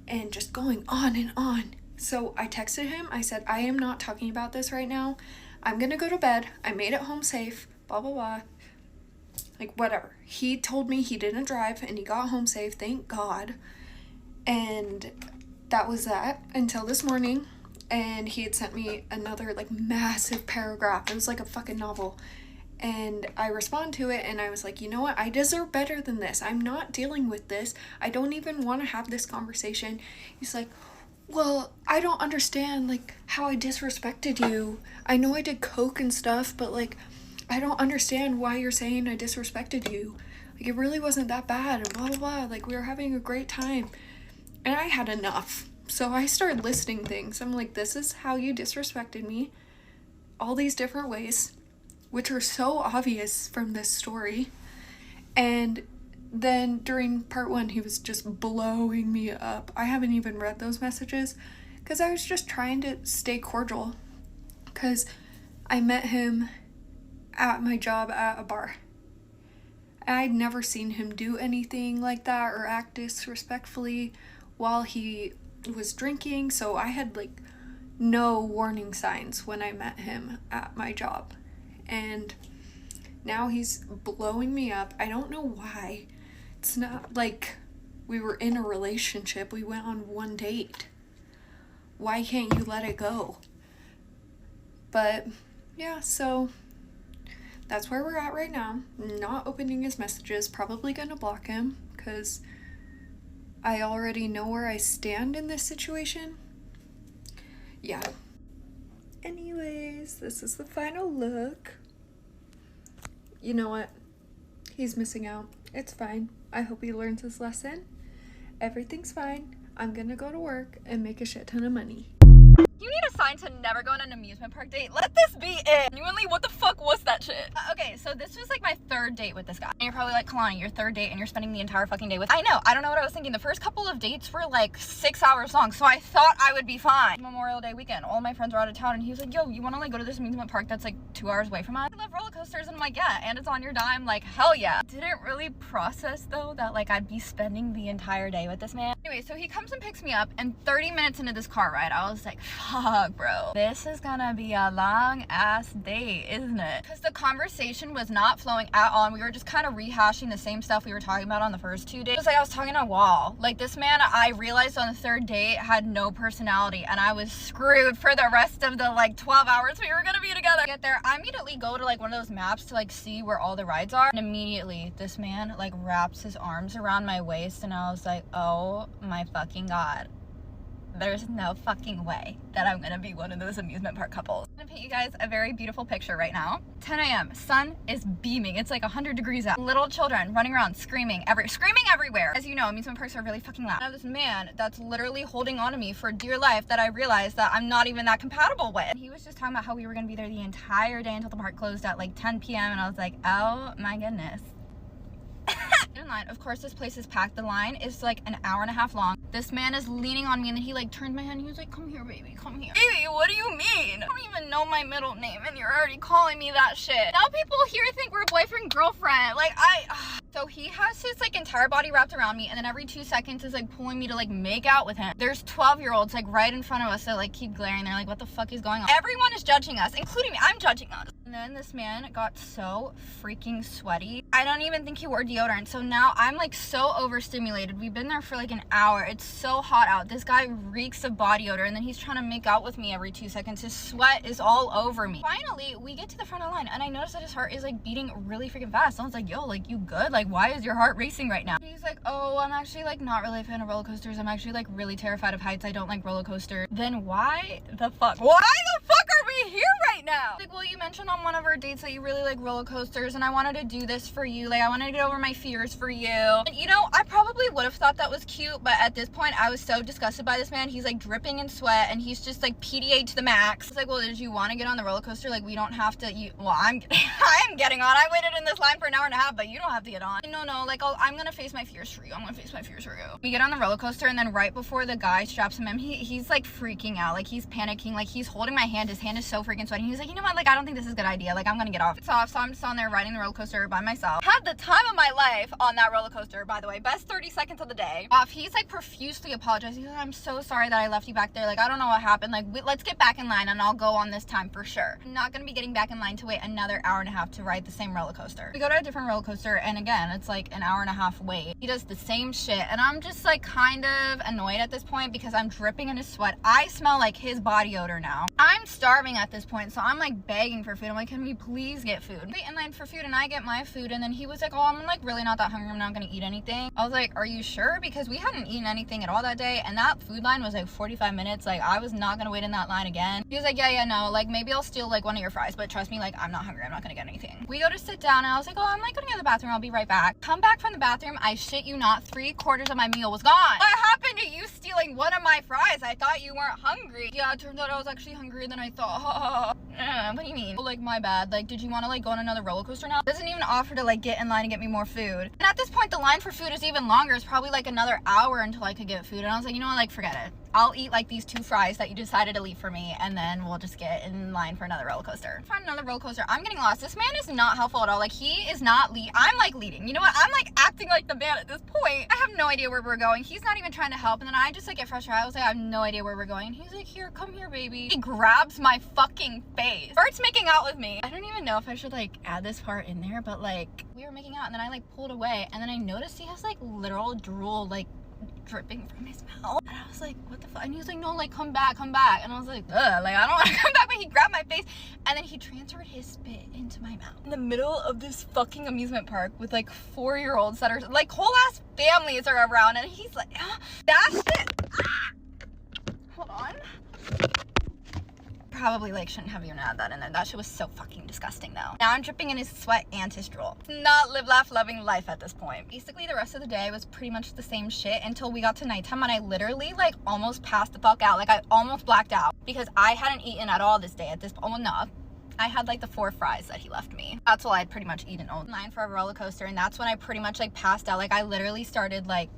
And just going on and on. So I texted him. I said, I am not talking about this right now. I'm going to go to bed. I made it home safe, blah, blah, blah. Like, whatever. He told me he didn't drive and he got home safe. Thank God. And that was that until this morning. And he had sent me another, like, massive paragraph. It was like a fucking novel. And I respond to it and I was like, you know what? I deserve better than this. I'm not dealing with this. I don't even want to have this conversation. He's like, well, I don't understand, like, how I disrespected you. I know I did coke and stuff, but, like, I don't understand why you're saying I disrespected you. Like, it really wasn't that bad and blah, blah, blah. Like, we were having a great time. And I had enough. So I started listing things. I'm like, this is how you disrespected me. All these different ways, which are so obvious from this story. And then during part 1, he was just blowing me up. I haven't even read those messages because I was just trying to stay cordial, because I met him at my job at a bar. I'd never seen him do anything like that or act disrespectfully while he was drinking, so I had, like, no warning signs when I met him at my job. And now he's blowing me up. I don't know why. It's not like we were in a relationship. We went on one date. Why can't you let it go? But yeah, so that's where we're at right now. Not opening his messages. Probably gonna block him because I already know where I stand in this situation. Yeah. Anyways, this is the final look. You know what? He's missing out. It's fine. I hope he learns his lesson. Everything's fine. I'm gonna go to work and make a shit ton of money. You need a sign to never go on an amusement park date. Let this be it. Genuinely, what the fuck was that shit? Okay, so this was like my third date with this guy. And you're probably like, Kalani, your third date and you're spending the entire fucking day with. I know, I don't know what I was thinking. The first couple of dates were like 6 hours long, so I thought I would be fine. Memorial Day weekend, all my friends were out of town and he was like, yo, you wanna like go to this amusement park that's like 2 hours away from us? I love roller coasters, and I'm like, yeah, and it's on your dime, like hell yeah. Didn't really process though that like I'd be spending the entire day with this man. Anyway, so he comes and picks me up, and 30 minutes into this car ride, I was like, fuck bro, this is gonna be a long ass date, isn't it? Because the conversation was not flowing at all, and we were just kind of rehashing the same stuff we were talking about on the first 2 days. It was like I was talking to a wall. Like this man, I realized on the third date had no personality, and I was screwed for the rest of the like 12 hours we were gonna be together. Get there, I immediately go to like one of those maps to like see where all the rides are, and immediately this man like wraps his arms around my waist, and I was like, oh my fucking god, there's no fucking way that I'm gonna be one of those amusement park couples. I'm gonna paint you guys a very beautiful picture right now. 10 a.m. Sun is beaming. It's like 100 degrees out. Little children running around screaming everywhere. As you know, amusement parks are really fucking loud. Now this man that's literally holding on to me for dear life that I realized that I'm not even that compatible with. And he was just talking about how we were gonna be there the entire day until the park closed at like 10 p.m. and I was like, oh my goodness. In line, of course this place is packed. The line is like an hour and a half long. This man is leaning on me, and then he like turned my hand and he was like, come here baby, come here. Baby, what do you mean? I don't even know my middle name and you're already calling me that shit. Now people here think we're boyfriend girlfriend. Like so he has his like entire body wrapped around me, and then every 2 seconds is like pulling me to like make out with him. There's 12-year-olds like right in front of us that like keep glaring. They're like, what the fuck is going on? Everyone is judging us, including me. I'm judging us. And then this man got so freaking sweaty. I don't even think he wore deodorant. So now I'm like so overstimulated. We've been there for like an hour. It's so hot out. This guy reeks of body odor, and then he's trying to make out with me every 2 seconds. His sweat is all over me. Finally, we get to the front of the line, and I notice that his heart is like beating really freaking fast. I was like, yo, like you good? Like why is your heart racing right now? He's like, oh, I'm actually like not really a fan of roller coasters. I'm actually like really terrified of heights. I don't like roller coasters. Then why the fuck are we here right now? Like, well, you mentioned on one of our dates that you really like roller coasters, and I wanted to do this for you. Like I wanted to get over my fears for you. And you know, I probably would have thought that was cute, but at this point I was so disgusted by this man. He's like dripping in sweat, and he's just like PDA to the max. It's like, well, did you want to get on the roller coaster? Like we don't have to. Well, I'm getting on. I waited in this line for an hour and a half, but you don't have to get on. No, like I'm gonna face my fears for you. I'm gonna face my fears for you. We get on the roller coaster, and then right before the guy straps him in, he's like freaking out. Like he's panicking. Like he's holding my hand. His hand is so freaking sweaty. He's like, you know what? Like I don't think this is a good idea. Like I'm gonna get off. It's off, so I'm just on there riding the roller coaster by myself. Had the time of my life on that roller coaster, by the way. Best 30 seconds of the day. He's like profusely apologizing. He's like, I'm so sorry that I left you back there. Like I don't know what happened. Like let's get back in line, and I'll go on this time for sure. I'm not gonna be getting back in line to wait another hour and a half to ride the same roller coaster. We go to a different roller coaster, and again, it's like an hour and a half wait. He does the same shit, and I'm just like kind of annoyed at this point because I'm dripping in his sweat. I smell like his body odor now. I'm starving at this point, so I'm like begging for food. I'm like, can we please get food? Wait in line for food, and I get my food, and then he was like, oh, I'm like really not that hungry. I'm not gonna eat anything. I was like, are you sure? Because we hadn't eaten anything at all that day, and that food line was like 45 minutes. Like I was not gonna wait in that line again. He was like, yeah, no, like maybe I'll steal like one of your fries, but trust me, like I'm not hungry. I'm not gonna get anything. We go to sit down, and I was like, oh, I'm like gonna go to the bathroom. I'll be right back. Come back from the bathroom. I shit you not, 3/4 of my meal was gone. What happened to you stealing one of my fries? I thought you weren't hungry. Yeah, it turns out I was actually hungrier than I thought. What do you mean? Like my bad. Like did you want to like go on another roller coaster now? Doesn't even offer to like get in line and get me more food. And at this point the line for food is even longer. It's probably like another hour until I could get food. And I was like, you know what, like forget it. I'll eat like these 2 fries that you decided to leave for me, and then we'll just get in line for another roller coaster. Find another roller coaster. I'm getting lost. This man is not helpful at all. Like he is not I'm like leading. You know what? I'm like acting like the man at this point. I have no idea where we're going. He's not even trying to help, and then I just like get frustrated. I was like, I have no idea where we're going. And he's like, here, come here, baby. He grabs my fucking face. Starts making out with me. I don't even know if I should like add this part in there, but like we were making out, and then I like pulled away, and then I noticed he has like literal drool like dripping from his mouth, and I was like, what the fuck? And he was like, no, like come back, and I was like, ugh, like I don't want to come back. But he grabbed my face, and then he transferred his spit into my mouth in the middle of this fucking amusement park with like 4-year-olds that are like whole ass families are around, and he's like, that shit. Hold on. probably like shouldn't have even had that in there. That shit was so fucking disgusting though. Now I'm dripping in his sweat and his drool. Not live, laugh, loving life at this point. Basically the rest of the day was pretty much the same shit until we got to nighttime, and I literally like almost passed the fuck out. Like I almost blacked out because I hadn't eaten at all this day at this point. Well, no. I had like the 4 fries that he left me. That's all I'd pretty much eaten. Line for a roller coaster, and that's when I pretty much like passed out. Like I literally started like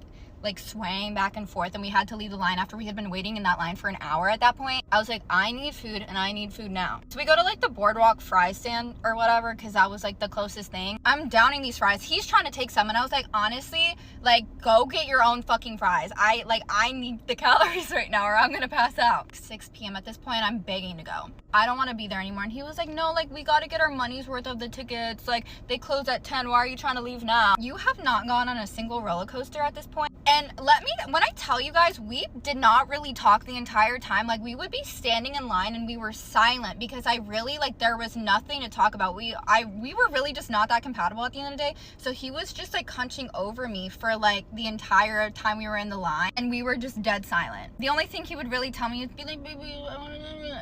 swaying back and forth, and we had to leave the line after we had been waiting in that line for an hour at that point. I was like, I need food, and I need food now. So we go to like the Boardwalk fry stand or whatever, because that was like the closest thing. I'm downing these fries. He's trying to take some, and I was like, honestly, like go get your own fucking fries. I need the calories right now or I'm gonna pass out. 6 p.m. at this point, I'm begging to go. I don't want to be there anymore. And he was like, no, like we gotta get our money's worth of the tickets. Like they close at 10. Why are you trying to leave now? You have not gone on a single roller coaster at this point. And when I tell you guys, we did not really talk the entire time. Like we would be standing in line and we were silent because I really like there was nothing to talk about. We were really just not that compatible at the end of the day. So he was just like hunching over me for like the entire time we were in the line, and we were just dead silent. The only thing he would really tell me is be like, baby,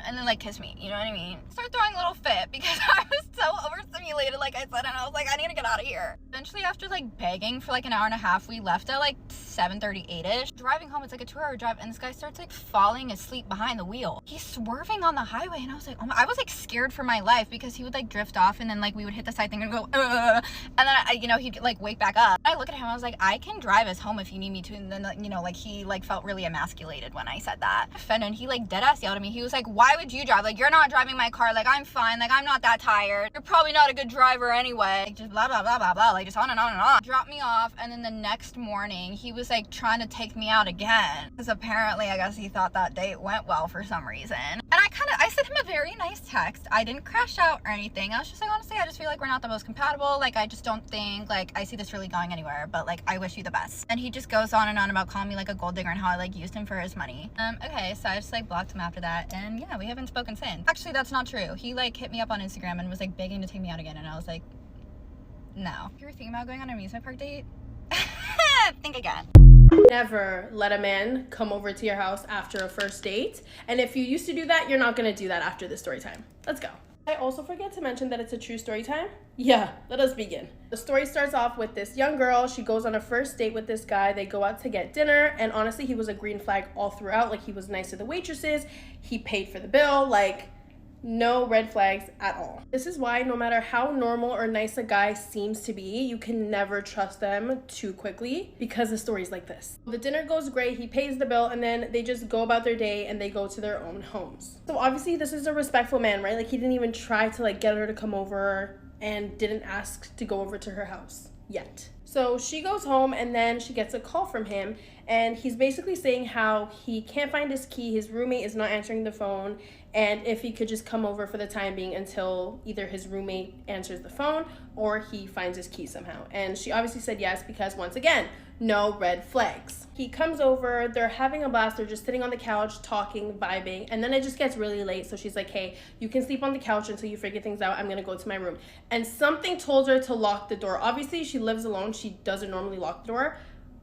and then like kiss me, you know what I mean? Start throwing a little fit because I was so overstimulated, like I said, and I was like, I need to get out of here. Eventually, after like begging for like an hour and a half, we left at like 7:38ish. Driving home, it's like a 2-hour drive, and this guy starts like falling asleep behind the wheel. He's swerving on the highway, and I was like, oh my, I was like scared for my life because he would like drift off, and then like we would hit the side thing and go, and then he'd like wake back up. I look at him, I was like, I can drive us home if you need me to. And then like he like felt really emasculated when I said that. And he like dead ass yelled at me. He was like, why would you drive? Like you're not driving my car. Like I'm fine. Like I'm not that tired. You're probably not a good driver anyway. Like just blah blah blah blah blah. Like just on and on and on. Dropped me off, and then the next morning he was like trying to take me out again because apparently I guess he thought that date went well for some reason. And I sent him a very nice text. I didn't crash out or anything. I was just like, honestly, I just feel like we're not the most compatible. Like I just don't think like I see this really going anywhere, but like I wish you the best. And he just goes on and on about calling me like a gold digger and how I like used him for his money. Okay, so I just like blocked him after that, and yeah, we haven't spoken since. Actually, that's not true. He like hit me up on Instagram and was like begging to take me out again, and I was like, no. If you were thinking about going on an amusement park date, think again. Never let a man come over to your house after a first date. And if you used to do that, you're not gonna do that after the story time. Let's go. I also forget to mention that it's a true story time. Yeah, let us begin. The story starts off with this young girl. She goes on a first date with this guy. They go out to get dinner, and honestly, he was a green flag all throughout. Like, he was nice to the waitresses. He paid for the bill. Like, no red flags at all. This is why no matter how normal or nice a guy seems to be, you can never trust them too quickly because the story's like this. The dinner goes great, he pays the bill, and then they just go about their day and they go to their own homes. So obviously this is a respectful man, right? Like he didn't even try to like get her to come over and didn't ask to go over to her house yet. So she goes home and then she gets a call from him, and he's basically saying how he can't find his key, his roommate is not answering the phone, and if he could just come over for the time being until either his roommate answers the phone or he finds his key somehow. And she obviously said yes because, once again, no red flags. He comes over, they're having a blast, they're just sitting on the couch, talking, vibing, and then it just gets really late, so she's like, hey, you can sleep on the couch until you figure things out, I'm gonna go to my room. And something told her to lock the door. Obviously, she lives alone, she doesn't normally lock the door,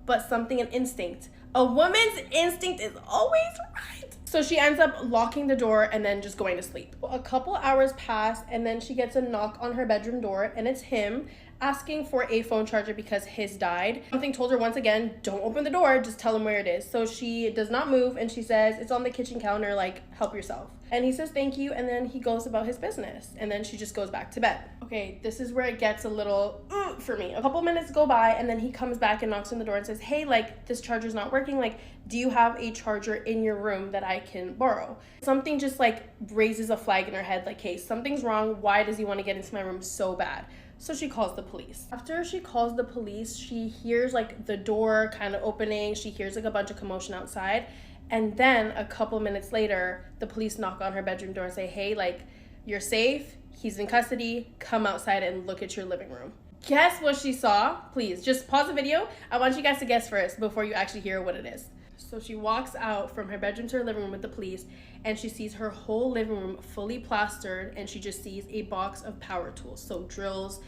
but something, an instinct. A woman's instinct is always right. So she ends up locking the door and then just going to sleep. A couple hours pass, and then she gets a knock on her bedroom door, and it's him asking for a phone charger because his died. Something told her once again, don't open the door, just tell him where it is. So she does not move, and she says, it's on the kitchen counter, like, help yourself. And he says thank you, and then he goes about his business, and then she just goes back to bed. Okay, this is where it gets a little for me. A couple minutes go by, and then he comes back and knocks on the door and says, hey, like, this charger's not working, like, do you have a charger in your room that I can borrow? Something just like raises a flag in her head, like, hey, something's wrong, why does he want to get into my room so bad? So she calls the police. After she calls the police, she hears like the door kind of opening, she hears like a bunch of commotion outside, and then a couple minutes later, the police knock on her bedroom door and say, hey, like, you're safe, he's in custody, come outside and look at your living room. Guess what she saw? Please, just pause the video. I want you guys to guess first before you actually hear what it is. So she walks out from her bedroom to her living room with the police, and she sees her whole living room fully plastered, and she just sees a box of power tools. So drills,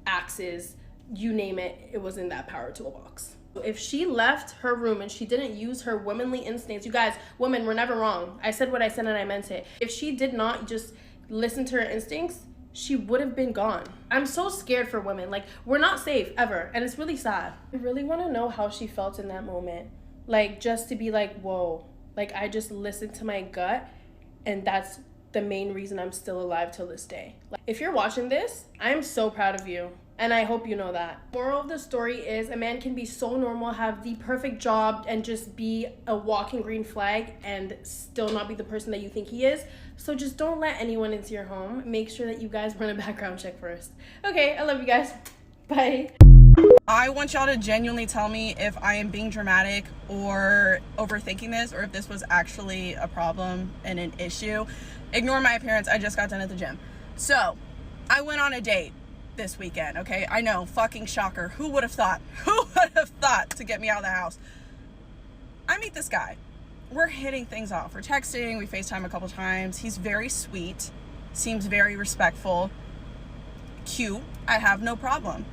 axes, you name it, it was in that power tool box. If she left her room and she didn't use her womanly instincts, you guys, women, we're never wrong. I said what I said and I meant it. If she did not just listen to her instincts, she would have been gone. I'm so scared for women. Like, we're not safe ever, and it's really sad. I really want to know how she felt in that moment. Like, just to be like, whoa, like, I just listened to my gut, and that's the main reason I'm still alive till this day. Like, if you're watching this, I'm so proud of you. And I hope you know that. Moral of the story is a man can be so normal, have the perfect job, and just be a walking green flag and still not be the person that you think he is. So just don't let anyone into your home. Make sure that you guys run a background check first. Okay, I love you guys. Bye. I want y'all to genuinely tell me if I am being dramatic or overthinking this, or if this was actually a problem and an issue. Ignore my appearance. I just got done at the gym. So, I went on a date this weekend, okay? I know, fucking shocker. Who would have thought? Who would have thought to get me out of the house? I meet this guy. We're hitting things off. We're texting, we FaceTime a couple times. He's very sweet, seems very respectful, cute. I have no problem.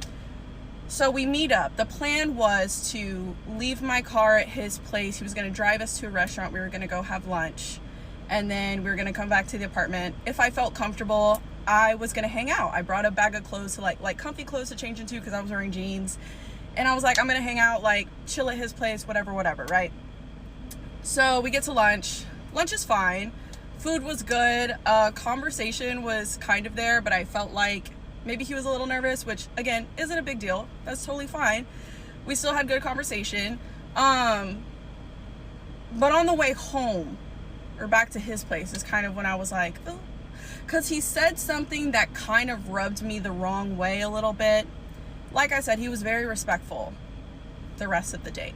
So we meet up. The plan was to leave my car at his place. He was gonna drive us to a restaurant. We were gonna go have lunch. And then we were gonna come back to the apartment. If I felt comfortable, I was gonna hang out. I brought a bag of clothes to like comfy clothes to change into because I was wearing jeans. And I was like, I'm gonna hang out, like chill at his place, whatever, right? So we get to lunch. Lunch is fine. Food was good. Conversation was kind of there, but I felt like maybe he was a little nervous, which again, isn't a big deal. That's totally fine. We still had good conversation. But on the way home or back to his place is kind of when I was like, oh, because he said something that kind of rubbed me the wrong way a little bit. Like I said, he was very respectful the rest of the date.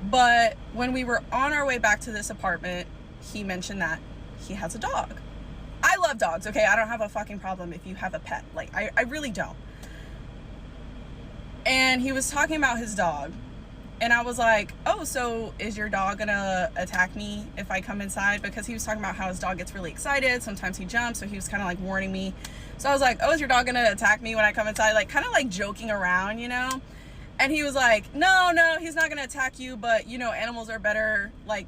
But when we were on our way back to this apartment, he mentioned that he has a dog. I love dogs, okay? I don't have a fucking problem if you have a pet. Like, I really don't. And he was talking about his dog. And I was like, oh, so is your dog gonna attack me if I come inside? Because he was talking about how his dog gets really excited. Sometimes he jumps, so he was kind of like warning me. So I was like, oh, is your dog gonna attack me when I come inside? Like, kind of like joking around, you know? And he was like, no, he's not gonna attack you, but you know, animals are better, like,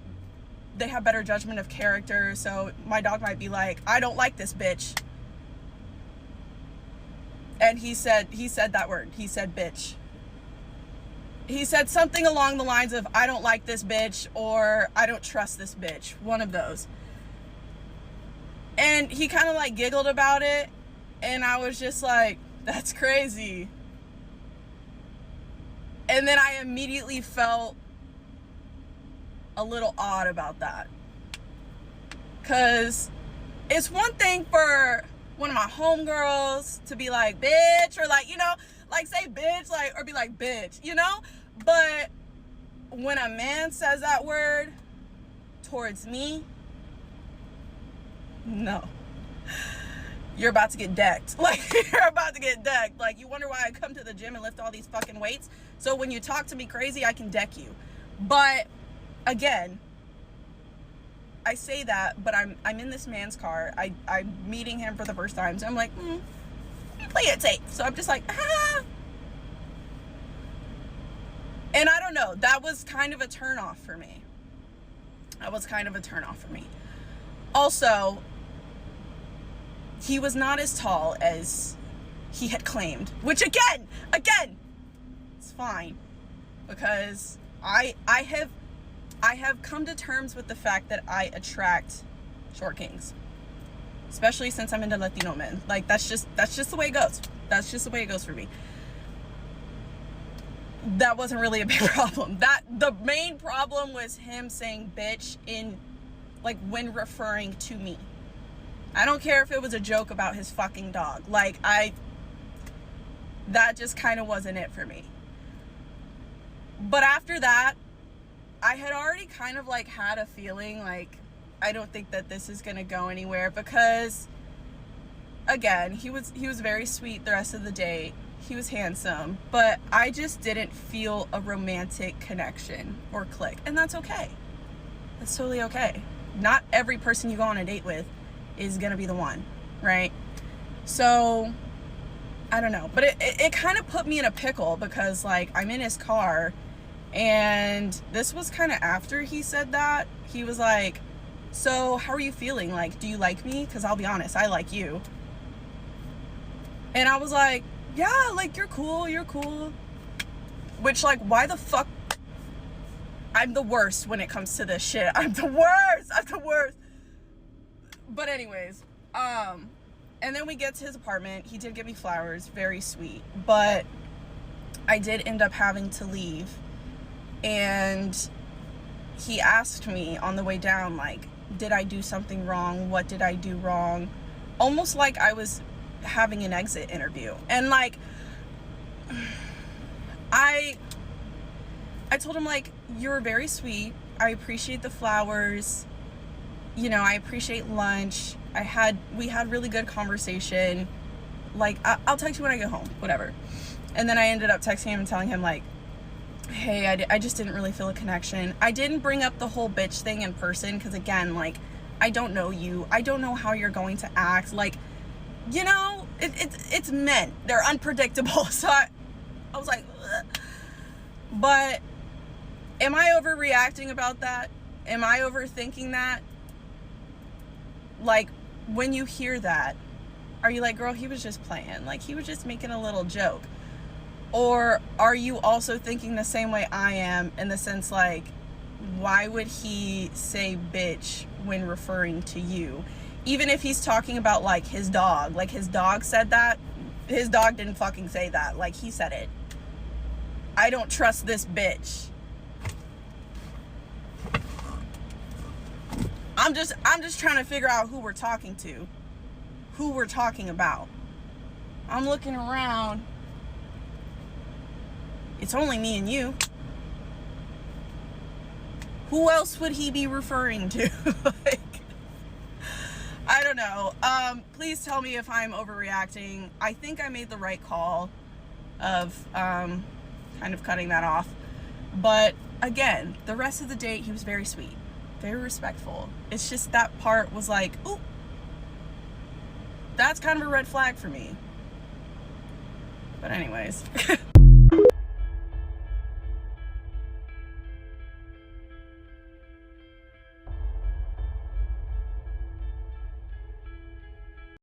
they have better judgment of character, so my dog might be like, I don't like this bitch. And he said that word. He said bitch. He said something along the lines of, I don't like this bitch, or I don't trust this bitch. One of those. And he kind of like giggled about it, and I was just like, that's crazy. And then I immediately felt a little odd about that. Cause it's one thing for one of my homegirls to be like, bitch, or like, you know, like say bitch, like, or be like, bitch, you know? But when a man says that word towards me, no. You're about to get decked. Like, you're about to get decked. Like, you wonder why I come to the gym and lift all these fucking weights? So when you talk to me crazy, I can deck you. But again, I say that, but I'm in this man's car. I'm meeting him for the first time. So I'm like, play it safe. So I'm just like, ah. And I don't know. That was kind of a turnoff for me. Also, he was not as tall as he had claimed, which again, it's fine, because I have come to terms with the fact that I attract short kings, especially since I'm into Latino men. Like, that's just the way it goes. That's just the way it goes for me. That wasn't really a big problem. The main problem was him saying bitch in, like, when referring to me. I don't care if it was a joke about his fucking dog. Like, that just kind of wasn't it for me. But after that, I had already kind of like had a feeling like, I don't think that this is gonna go anywhere, because again, he was very sweet the rest of the day. He was handsome, but I just didn't feel a romantic connection or click, and that's okay. That's totally okay. Not every person you go on a date with is gonna be the one, right? So I don't know, but it kind of put me in a pickle because like I'm in his car, and this was kind of after he said that. He was like, so how are you feeling? Like, do you like me? Because I'll be honest, I like you. And I was like, yeah, like you're cool. Which, like, why the fuck? I'm the worst when it comes to this shit. I'm the worst. But anyways, and then we get to his apartment. He did give me flowers, very sweet. But I did end up having to leave. And he asked me on the way down, like, did I do something wrong? What did I do wrong? Almost like I was having an exit interview. And like, I told him, like, you're very sweet. I appreciate the flowers. You know, I appreciate lunch. We had really good conversation. Like, I'll text you when I get home, whatever. And then I ended up texting him and telling him, like, hey, I just didn't really feel a connection. I didn't bring up the whole bitch thing in person because, again, like, I don't know you. I don't know how you're going to act. Like, you know, it's men. They're unpredictable. So I was like, ugh. But am I overreacting about that? Am I overthinking that? Like, when you hear that, are you like, girl, he was just playing. Like, he was just making a little joke. Or are you also thinking the same way I am, in the sense, like, why would he say bitch when referring to you? Even if he's talking about, like, his dog. Like, his dog said that. His dog didn't fucking say that. Like, he said it. I don't trust this bitch. I'm just trying to figure out who we're talking to. Who we're talking about. I'm looking around. It's only me and you. Who else would he be referring to? Like, I don't know. Please tell me if I'm overreacting. I think I made the right call of kind of cutting that off. But again, the rest of the date, he was very sweet, very respectful. It's just that part was like, ooh, that's kind of a red flag for me. But anyways.